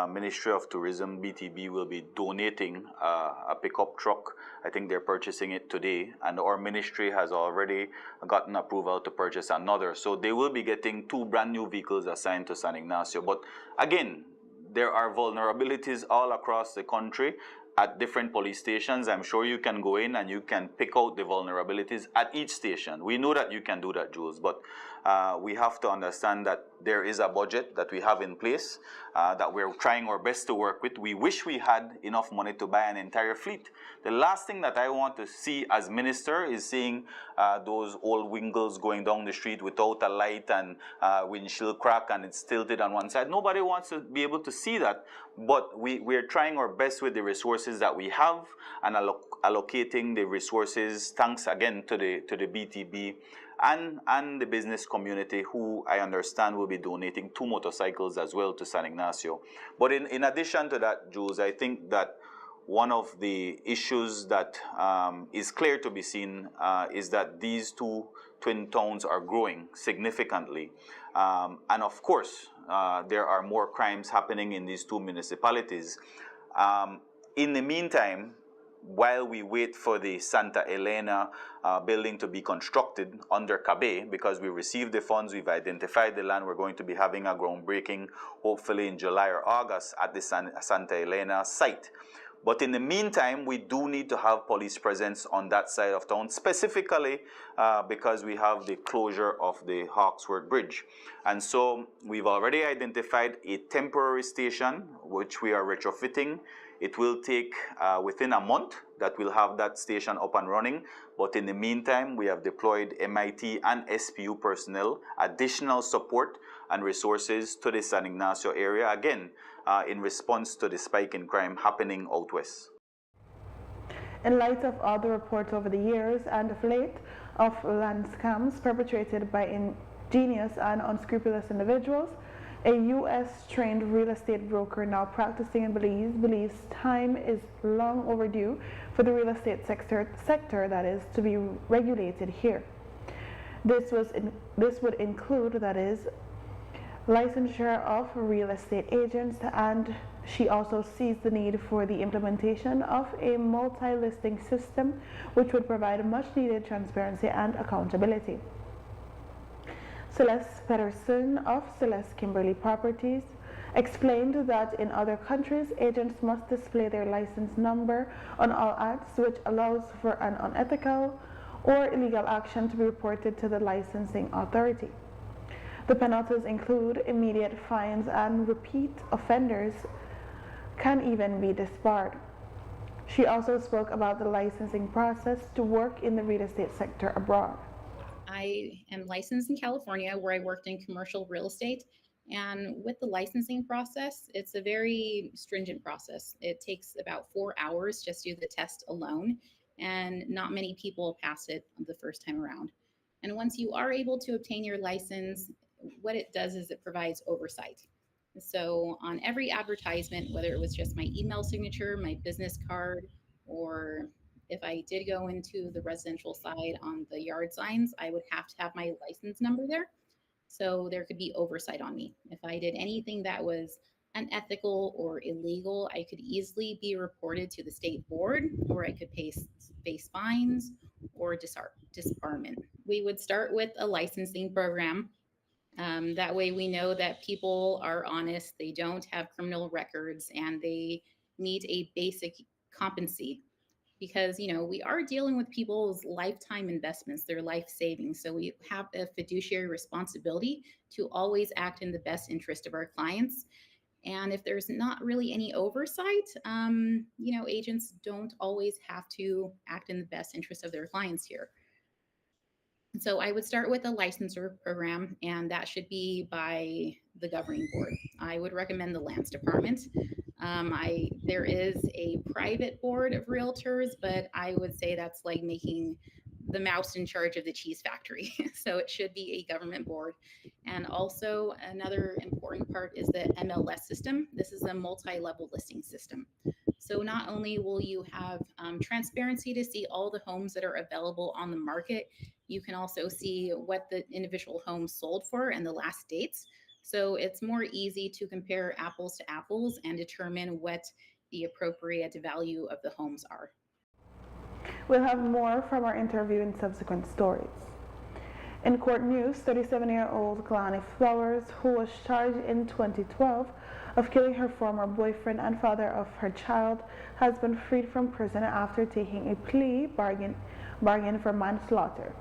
Speaker 8: Ministry of Tourism, BTB, will be donating a pickup truck. I think they're purchasing it today, and our ministry has already gotten approval to purchase another. So they will be getting two brand new vehicles assigned to San Ignacio. But again, there are vulnerabilities all across the country at different police stations. I'm sure you can go in and you can pick out the vulnerabilities at each station. We know that you can do that, Jules, but we have to understand that there is a budget that we have in place that we're trying our best to work with. We wish we had enough money to buy an entire fleet. The last thing that I want to see as minister is seeing those old Wingles going down the street without a light and windshield crack and it's tilted on one side. Nobody wants to be able to see that, but we're trying our best with the resources that we have and allocating the resources, thanks again to the BTB and the business community, who I understand will be donating 2 motorcycles as well to San Ignacio. But in addition to that, Jules, I think that one of the issues that is clear to be seen is that these two twin towns are growing significantly. And of course, there are more crimes happening in these two municipalities. In the meantime, while we wait for the Santa Elena building to be constructed under CABE, because we received the funds, we've identified the land, we're going to be having a groundbreaking hopefully in July or August at the Santa Elena site. But in the meantime, we do need to have police presence on that side of town, specifically because we have the closure of the Hawksworth Bridge. And so we've already identified a temporary station, which we are retrofitting. It will take within a month that we'll have that station up and running. But in the meantime, we have deployed MIT and SPU personnel, additional support and resources to the San Ignacio area, again, in response to the spike in crime happening out west.
Speaker 6: In light of all the reports over the years and of late of land scams perpetrated by ingenious and unscrupulous individuals, a U.S.-trained real estate broker now practicing in Belize believes time is long overdue for the real estate sector that is to be regulated here. This would include, that is, licensure of real estate agents, and she also sees the need for the implementation of a multi-listing system which would provide much needed transparency and accountability. Celeste Pedersen of Celeste Kimberly Properties explained that in other countries, agents must display their license number on all ads, which allows for an unethical or illegal action to be reported to the licensing authority. The penalties include immediate fines, and repeat offenders can even be disbarred. She also spoke about the licensing process to work in the real estate sector abroad.
Speaker 3: I am licensed in California, where I worked in commercial real estate. And with the licensing process, it's a very stringent process. It takes about 4 hours just to do the test alone, and not many people pass it the first time around. And once you are able to obtain your license, what it does is it provides oversight. So on every advertisement, whether it was just my email signature, my business card, or if I did go into the residential side on the yard signs, I would have to have my license number there. So there could be oversight on me. If I did anything that was unethical or illegal, I could easily be reported to the state board, or I could face fines or disbarment. We would start with a licensing program. That way we know that people are honest, they don't have criminal records, and they meet a basic competency. Because, you know, we are dealing with people's lifetime investments, their life savings. So we have a fiduciary responsibility to always act in the best interest of our clients. And if there's not really any oversight, you know, agents don't always have to act in the best interest of their clients here. So I would start with a licensure program, and that should be by the governing board. I would recommend the Lands Department. There is a private board of realtors, but I would say that's like making the mouse in charge of the cheese factory. So it should be a government board. And also another important part is the MLS system. This is a multi-level listing system. So not only will you have transparency to see all the homes that are available on the market, you can also see what the individual homes sold for and the last dates. So it's more easy to compare apples to apples and determine what the appropriate value of the homes are.
Speaker 6: We'll have more from our interview in subsequent stories. In court news, 37-year-old Kalani Flowers, who was charged in 2012 of killing her former boyfriend and father of her child, has been freed from prison after taking a plea bargain for manslaughter.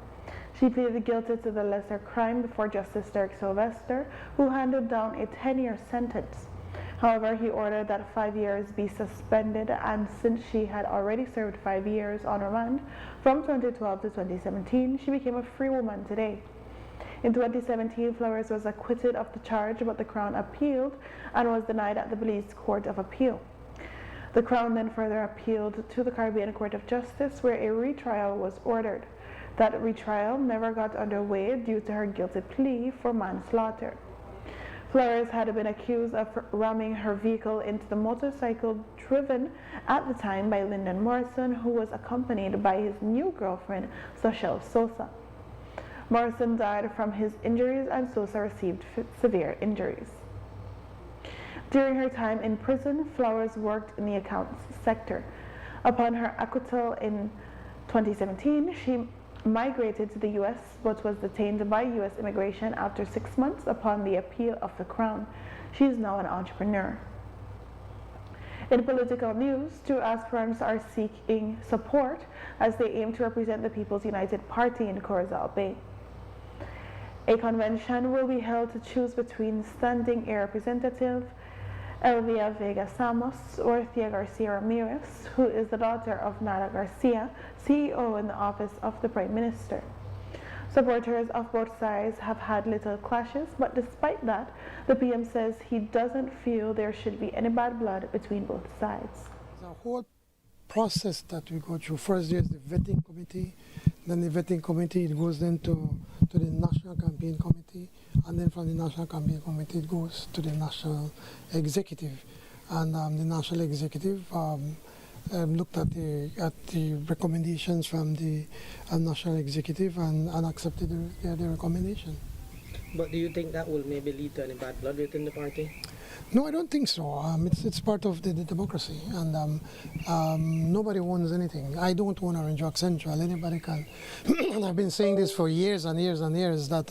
Speaker 6: She pleaded guilty to the lesser crime before Justice Derek Sylvester, who handed down a 10-year sentence. However, he ordered that 5 years be suspended, and since she had already served 5 years on remand from 2012 to 2017, she became a free woman today. In 2017, Flowers was acquitted of the charge, but the Crown appealed and was denied at the Belize Court of Appeal. The Crown then further appealed to the Caribbean Court of Justice, where a retrial was ordered. That retrial never got underway due to her guilty plea for manslaughter. Flowers had been accused of ramming her vehicle into the motorcycle driven at the time by Lyndon Morrison, who was accompanied by his new girlfriend, Sochelle Sosa. Morrison died from his injuries, and Sosa received severe injuries. During her time in prison, Flowers worked in the accounts sector. Upon her acquittal in 2017, she migrated to the U.S. but was detained by U.S. immigration after 6 months upon the appeal of the Crown. She is now an entrepreneur. In political news, 2 aspirants are seeking support as they aim to represent the People's United Party in Corozal Bay. A convention will be held to choose between standing A representative Elvia Vega Samos or Thea Garcia Ramirez, who is the daughter of Nara Garcia, CEO in the office of the Prime Minister. Supporters of both sides have had little clashes, but despite that, the PM says he doesn't feel there should be any bad blood between both sides.
Speaker 7: The whole process that we go through, first there's the vetting committee, Then the vetting committee, it goes then to the National Campaign Committee, and then from the National Campaign Committee, it goes to the National Executive. And the National Executive looked at the recommendations from the National Executive and accepted the recommendation.
Speaker 9: But do you think that will maybe lead to any bad blood within the party?
Speaker 7: No, I don't think so. It's part of the democracy, and nobody owns anything. I don't own Orange Walk Central. Anybody can. And I've been saying this for years and years and years, that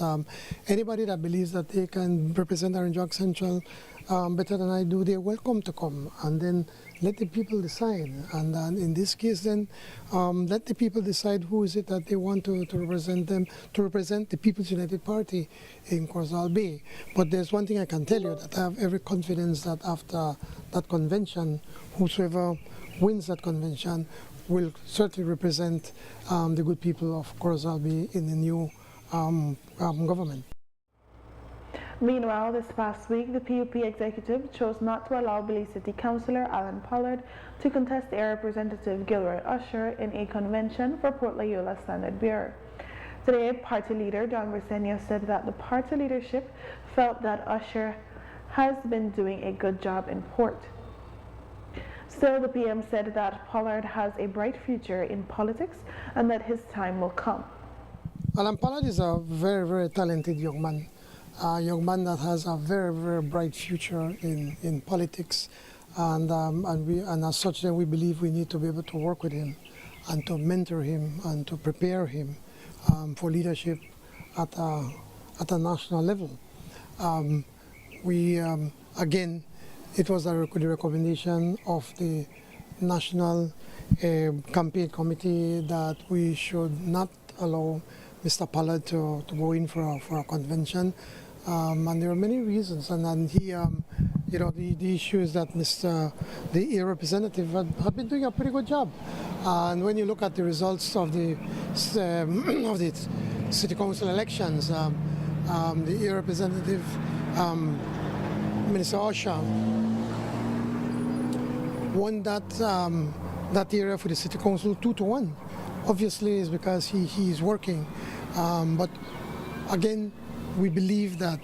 Speaker 7: anybody that believes that they can represent Orange Walk Central better than I do, they're welcome to come, and then let the people decide. And in this case, then let the people decide who is it that they want to represent them, to represent the People's United Party in Corzal Bay. But there's one thing I can tell you, that I have every confidence that after that convention, whosoever wins that convention will certainly represent the good people of Corzal Bay in the new government.
Speaker 6: Meanwhile, this past week, the PUP executive chose not to allow Belize City Councillor Alan Pollard to contest Air Representative Gilroy Usher in a convention for Port Loyola Standard Bearer. Today, party leader John Brisenia said that the party leadership felt that Usher has been doing a good job in Port. Still, the PM said that Pollard has a bright future in politics and that his time will come.
Speaker 7: Alan Pollard is a very, very talented young man. A young man that has a very, very bright future in politics, and as such, then we believe we need to be able to work with him and to mentor him and to prepare him for leadership at a national level. Again, it was the recommendation of the National Campaign Committee that we should not allow Mr. Pollard to go in for a convention. And there are many reasons, and he, the issue is that the Air Representative had been doing a pretty good job. And when you look at the results of the City Council elections, the Air Representative, Minister Usher, won that area for the City Council 2-1. Obviously, it's because he is working. But again, we believe that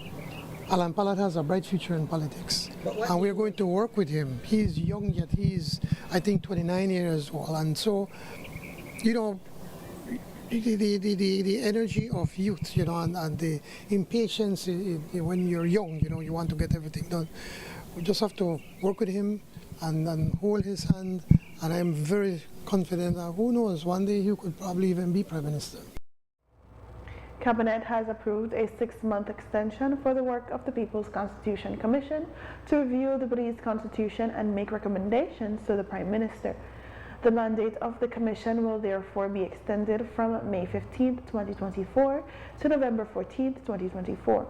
Speaker 7: Alan Pollard has a bright future in politics, and we're going to work with him. He's young, yet he's, I think, 29 years old, and so, the energy of youth, and the impatience when you're young, you want to get everything done. We just have to work with him and hold his hand, and I'm very confident that, who knows, one day he could probably even be Prime Minister.
Speaker 6: Cabinet has approved a 6-month extension for the work of the People's Constitution Commission to review the Belize Constitution and make recommendations to the Prime Minister. The mandate of the Commission will therefore be extended from May 15, 2024 to November 14, 2024.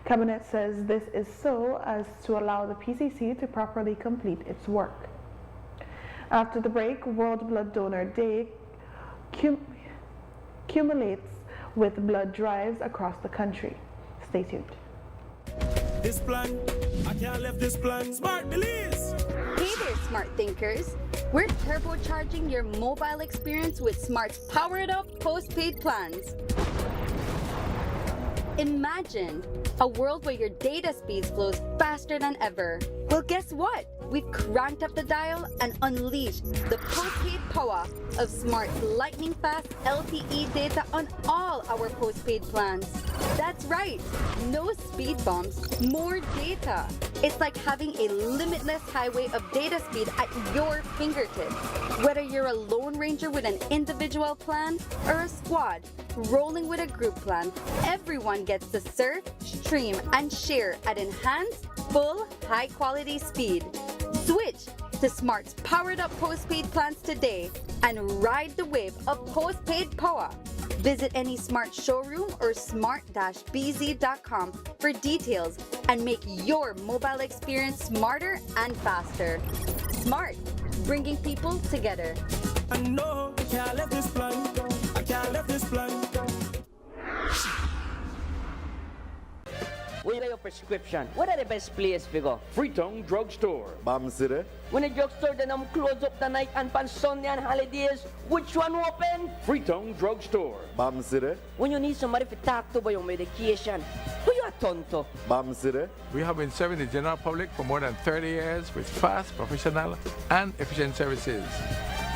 Speaker 6: Cabinet says this is so as to allow the PCC to properly complete its work. After the break, World Blood Donor Day cumulates with blood drives across the country. Stay tuned.
Speaker 10: This plan, I can't leave this plan. Smart Belize!
Speaker 11: Hey there, smart thinkers. We're turbocharging your mobile experience with Smart's powered up postpaid plans. Imagine a world where your data speeds flows faster than ever. Well, guess what? We've cranked up the dial and unleashed the postpaid power of Smart's lightning fast LTE data on all our postpaid plans. That's right, no speed bumps, more data. It's like having a limitless highway of data speed at your fingertips. Whether you're a lone ranger with an individual plan or a squad rolling with a group plan, everyone gets to surf, stream, and share at enhanced, full, high-quality speed. Switch to Smart's powered-up postpaid plans today and ride the wave of postpaid power. Visit any Smart showroom or smart-bz.com for details and make your mobile experience smarter and faster. Smart, bringing people together.
Speaker 10: I know I can't let this plan. I can't let this plan.
Speaker 1: Where you get your prescription? What are the best place we go?
Speaker 2: Freetown Drugstore.
Speaker 12: Bam City.
Speaker 1: When the drugstore then close up the night and on Sunday and holidays, which one open?
Speaker 2: Freetown Drugstore.
Speaker 12: Bam City.
Speaker 1: When you need somebody to talk to about your medication, who you attend to?
Speaker 12: Bam City.
Speaker 4: We have been serving the general public for more than 30 years with fast, professional, and efficient services.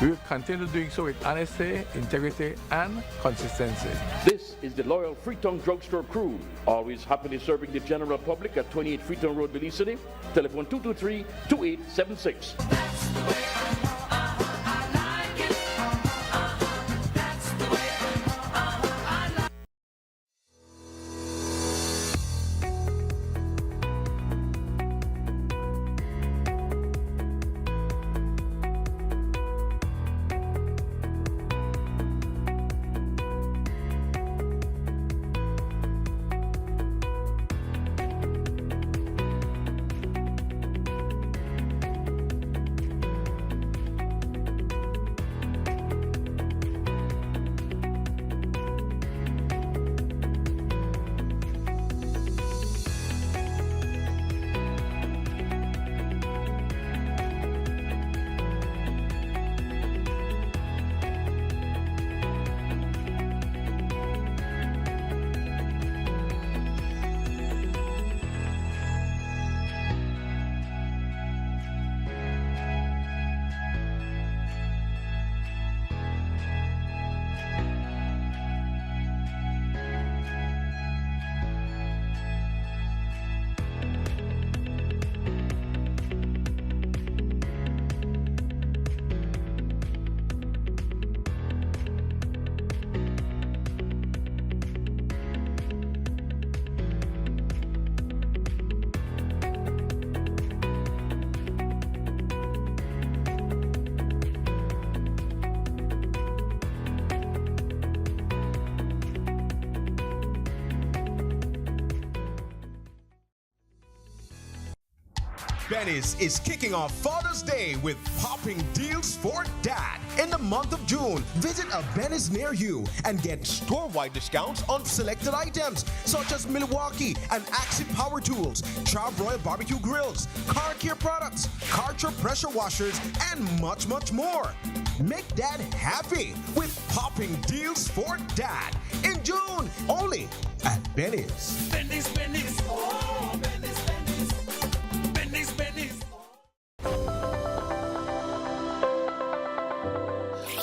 Speaker 4: We will continue doing so with honesty, integrity, and consistency.
Speaker 2: This is the loyal Freetown Drugstore crew, always happily serving the general public at 28 Freetown Road, Belize City. Telephone 223-2876.
Speaker 13: Benny's is kicking off Father's Day with popping deals for dad. In the month of June, visit a Benny's near you and get store-wide discounts on selected items such as Milwaukee and Axie Power Tools, Charbroil Barbecue Grills, car care products, Karcher pressure washers, and much, much more. Make dad happy with popping deals for dad in June, only at Benny's.
Speaker 10: Benny's, Benny's, oh, Benny's, Benny's. Benny's, Benny's.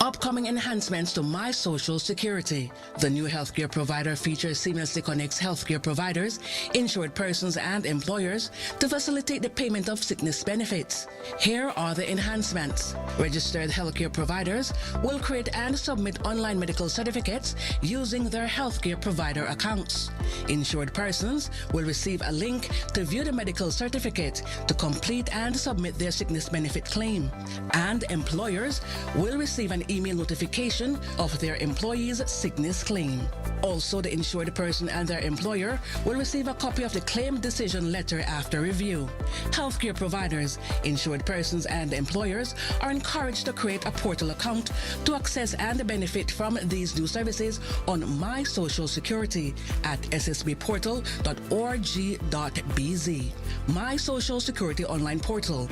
Speaker 14: Upcoming enhancements to My Social Security. The new healthcare provider feature seamlessly connects healthcare providers, insured persons, and employers to facilitate the payment of sickness benefits. Here are the enhancements. Registered healthcare providers will create and submit online medical certificates using their healthcare provider accounts. Insured persons will receive a link to view the medical certificate to complete and submit their sickness benefit claim. And employers will receive an email notification of their employee's sickness claim. Also, the insured person and their employer will receive a copy of the claim decision letter after review. Healthcare providers, insured persons, and employers are encouraged to create a portal account to access and benefit from these new services on My Social Security at ssbportal.org.bz. My Social Security online portal.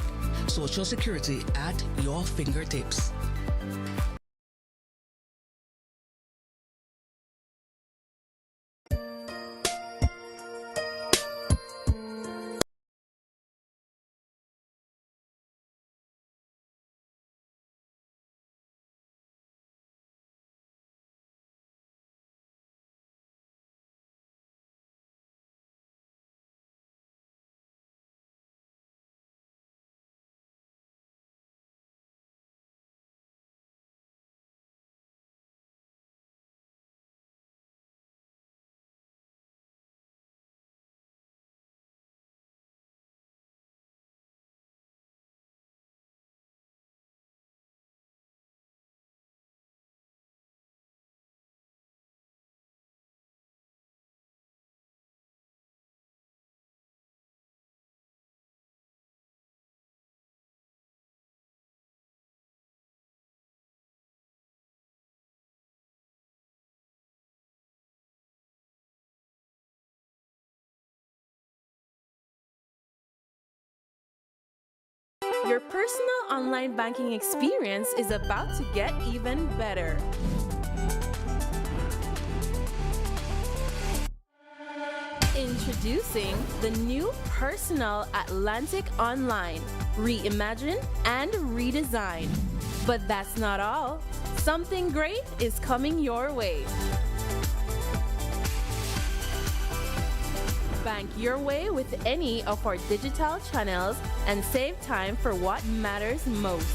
Speaker 14: Social Security at your fingertips.
Speaker 12: Your personal online banking experience is about to get even better. Introducing the new Personal Atlantic Online, reimagined and redesigned. But that's not all. Something great is coming your way. Bank your way with any of our digital channels and save time for what matters most.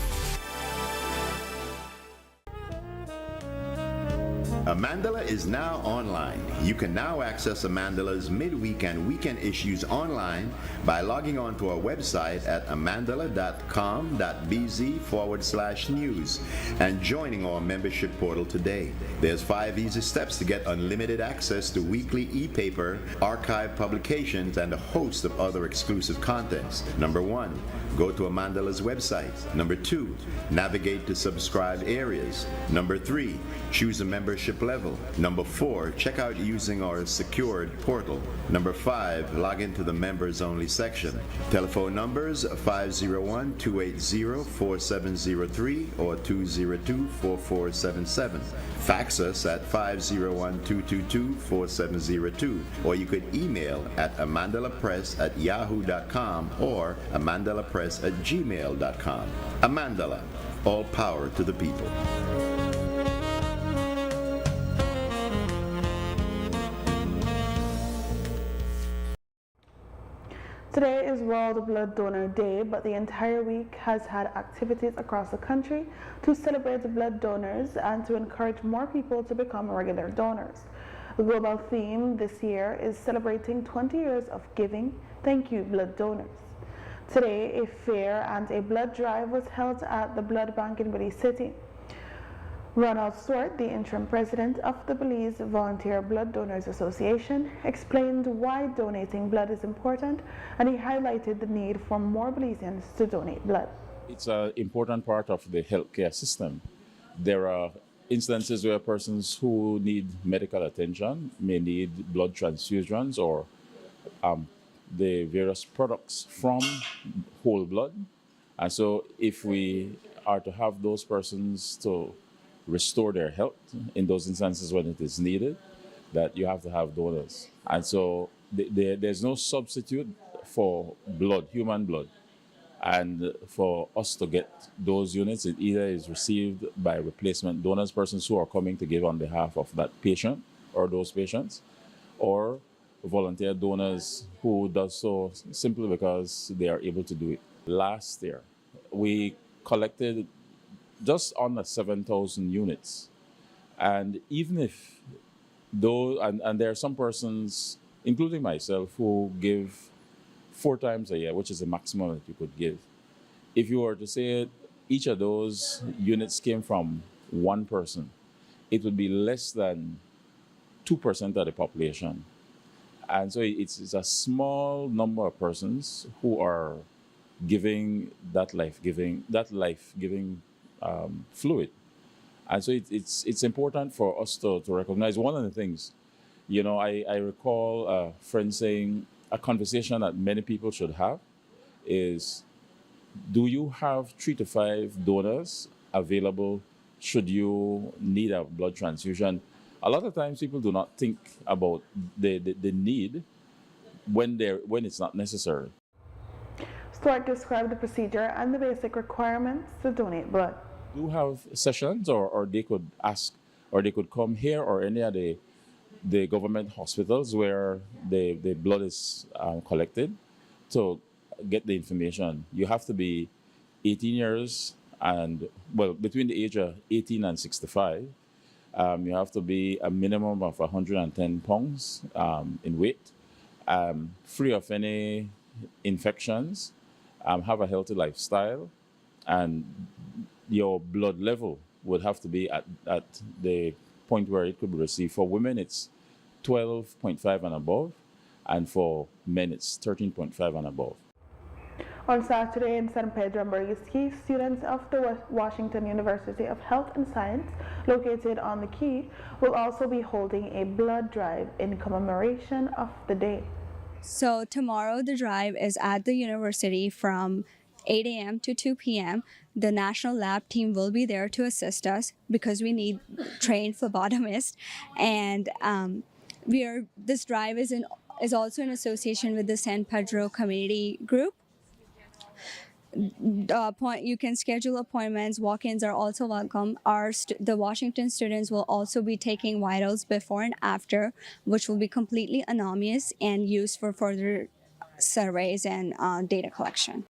Speaker 5: Amandala is now online. You can now access Amandala's midweek and weekend issues online by logging on to our website at amandala.com.bz/news and joining our membership portal today. There's 5 easy steps to get unlimited access to weekly e-paper, archive publications, and a host of other exclusive contents. Number 1, go to Amandala's website. Number 2, navigate to subscribed areas. Number 3, choose a membership level. Number 4, check out using our secured portal. Number 5, log into the members only section. Telephone numbers 501-280-4703 or 202-4477. Fax us at 501-222-4702, or you could email at amandalapress@yahoo.com or amandalapress@gmail.com. Amandala, all power to the people.
Speaker 6: Today is World Blood Donor Day, but the entire week has had activities across the country to celebrate the blood donors and to encourage more people to become regular donors. The global theme this year is celebrating 20 years of giving. Thank you, blood donors. Today, a fair and a blood drive was held at the blood bank in Belize City. Ronald Swart, the interim president of the Belize Volunteer Blood Donors Association, explained why donating blood is important, and he highlighted the need for more Belizeans to donate blood.
Speaker 2: It's an important part of the healthcare system. There are instances where persons who need medical attention may need blood transfusions or the various products from whole blood. And so if we are to have those persons to restore their health in those instances when it is needed, that you have to have donors. And so there's no substitute for blood, human blood. And for us to get those units, it either is received by replacement donors, persons who are coming to give on behalf of that patient or those patients, or volunteer donors who does so simply because they are able to do it. Last year, we collected just under 7,000 units. And even if those, and there are some persons, including myself, who give 4 times a year, which is the maximum that you could give. If you were to say each of those units came from one person, it would be less than 2% of the population. And so it's a small number of persons who are giving that life-giving fluid. And so it's important for us to recognize one of the things. You know, I recall a friend saying a conversation that many people should have is, do you have 3 to 5 donors available should you need a blood transfusion? A lot of times people do not think about the need when it's not necessary.
Speaker 6: Stuart described the procedure and the basic requirements to donate blood.
Speaker 2: Do have sessions, or they could ask, or they could come here or any of the government hospitals where the blood is collected to get the information. You have to be 18 years and, well, between the age of 18 and 65. You have to be a minimum of 110 pounds in weight, free of any infections, have a healthy lifestyle, and your blood level would have to be at the point where it could be received. For women, it's 12.5 and above, and for men, it's 13.5 and above.
Speaker 6: On Saturday in San Pedro and Bariski, students of the Washington University of Health and Science, located on the Key, will also be holding a blood drive in commemoration of the day.
Speaker 15: So tomorrow the drive is at the university from 8 a.m. to 2 p.m. The national lab team will be there to assist us because we need trained phlebotomists. And this drive is also in association with the San Pedro Community Group. You can schedule appointments. Walk-ins are also welcome. The Washington students will also be taking vitals before and after, which will be completely anonymous and used for further surveys and data collection.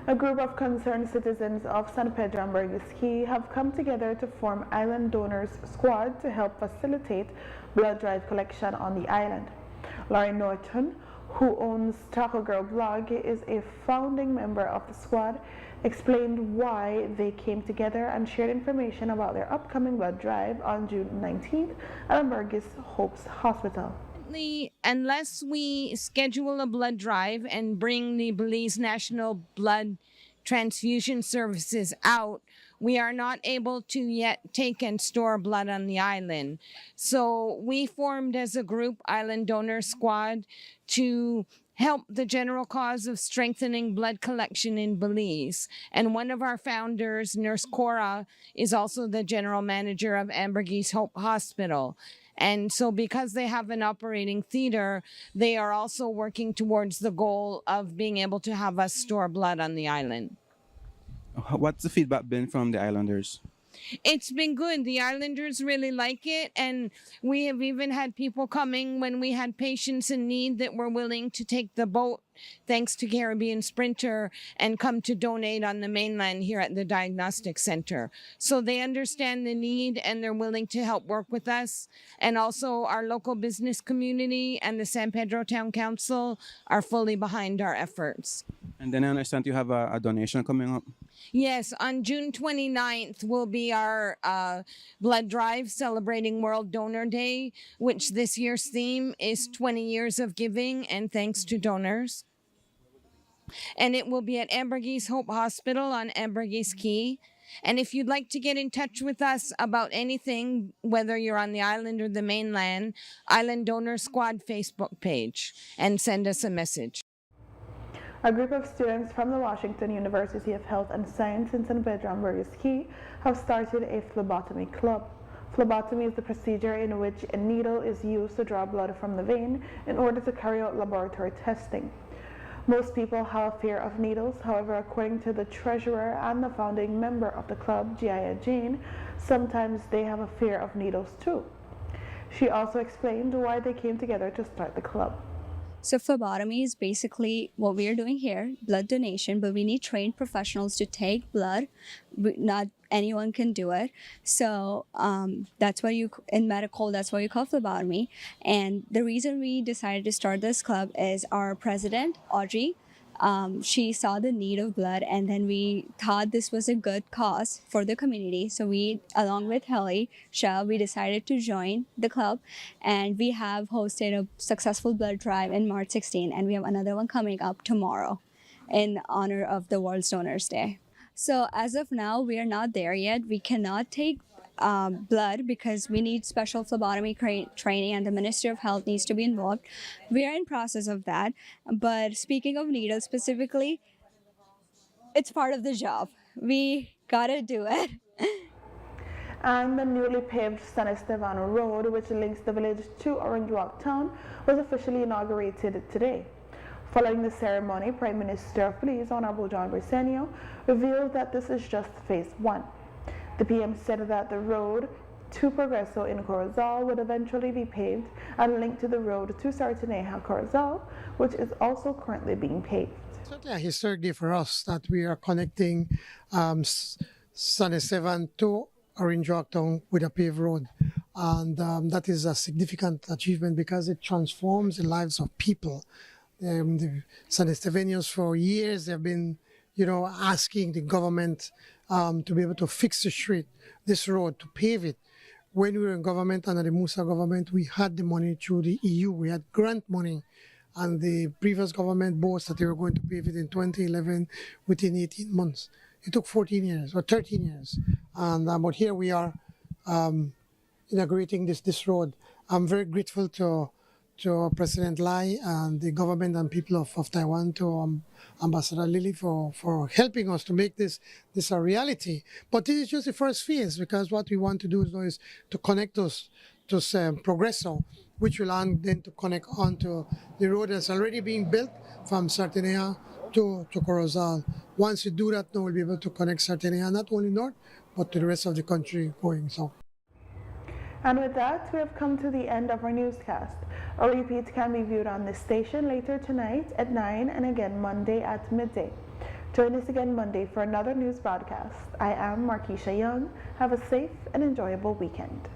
Speaker 6: A group of concerned citizens of San Pedro and Burgess Key have come together to form Island Donors Squad to help facilitate blood drive collection on the island. Laurie Norton, who owns Taco Girl blog, is a founding member of the squad, explained why they came together and shared information about their upcoming blood drive on June 19th at Burgess Hope's Hospital.
Speaker 16: Unless we schedule a blood drive and bring the Belize National Blood Transfusion Services out, we are not able to yet take and store blood on the island. So we formed as a group, Island Donor Squad, to help the general cause of strengthening blood collection in Belize. And one of our founders, Nurse Cora, is also the general manager of Ambergris Hope Hospital. And so because they have an operating theater, they are also working towards the goal of being able to have us store blood on the island.
Speaker 17: What's the feedback been from the islanders?
Speaker 16: It's been good. The islanders really like it. And we have even had people coming when we had patients in need that were willing to take the boat, thanks to Caribbean Sprinter, and come to donate on the mainland here at the diagnostic center. So they understand the need and they're willing to help work with us. And also our local business community and the San Pedro Town Council are fully behind our efforts.
Speaker 17: And then I understand you have a donation coming up.
Speaker 16: Yes, on June 29th will be our blood drive celebrating World Donor Day, which this year's theme is 20 years of giving and thanks to donors. And it will be at Ambergris Hope Hospital on Ambergris Key. And if you'd like to get in touch with us about anything, whether you're on the island or the mainland, Island Donor Squad Facebook page, and send us a message.
Speaker 6: A group of students from the Washington University of Health and Science in San Pedro and Burgess Key have started a phlebotomy club. Phlebotomy is the procedure in which a needle is used to draw blood from the vein in order to carry out laboratory testing. Most people have a fear of needles. However, according to the treasurer and the founding member of the club, Jaya Jane, sometimes they have a fear of needles too. She also explained why they came together to start the club.
Speaker 15: So phlebotomy is basically what we are doing here, blood donation, but we need trained professionals to take blood. Not anyone can do it. So that's why in medical, that's why you call phlebotomy. And the reason we decided to start this club is our president, Audrey, she saw the need of blood, and then we thought this was a good cause for the community. So we, along with Helly Shell, we decided to join the club, and we have hosted a successful blood drive in March 16, and we have another one coming up tomorrow in honor of the World's Donors Day. So as of now, we are not there yet. We cannot take blood because we need special phlebotomy training, and the Ministry of Health needs to be involved. We are in process of that. But speaking of needles specifically, it's part of the job. We gotta do it.
Speaker 6: And the newly paved San Esteban Road, which links the village to Orange Walk Town, was officially inaugurated today. Following the ceremony, Prime Minister of Belize, Honorable John Briceño, revealed that this is just phase 1. The PM said that the road to Progreso in Corozal would eventually be paved and linked to the road to Sartaneja, Corozal, which is also currently being paved.
Speaker 7: It's certainly a historic day for us that we are connecting San Esteban to Orange Walk Town with a paved road. And that is a significant achievement because it transforms the lives of people. The San Estevanians for years have been, asking the government to be able to fix the street, this road, to pave it. When we were in government, under the Musa government, we had the money through the EU. We had grant money, and the previous government boasted that they were going to pave it in 2011 within 18 months. It took 14 years or 13 years. But here we are inaugurating this road. I'm very grateful to to President Lai and the government and people of Taiwan, to Ambassador Lily for helping us to make this a reality. But this is just the first phase, because what we want to do now is to connect us to Progreso, which will then to connect onto the road that's already being built from Sartinea to Corozal. Once we do that, now we'll be able to connect Sartinea not only north, but to the rest of the country going south.
Speaker 6: And with that, we have come to the end of our newscast. A repeat can be viewed on this station later tonight at 9 and again Monday at midday. Join us again Monday for another news broadcast. I am MarKeisha Young. Have a safe and enjoyable weekend.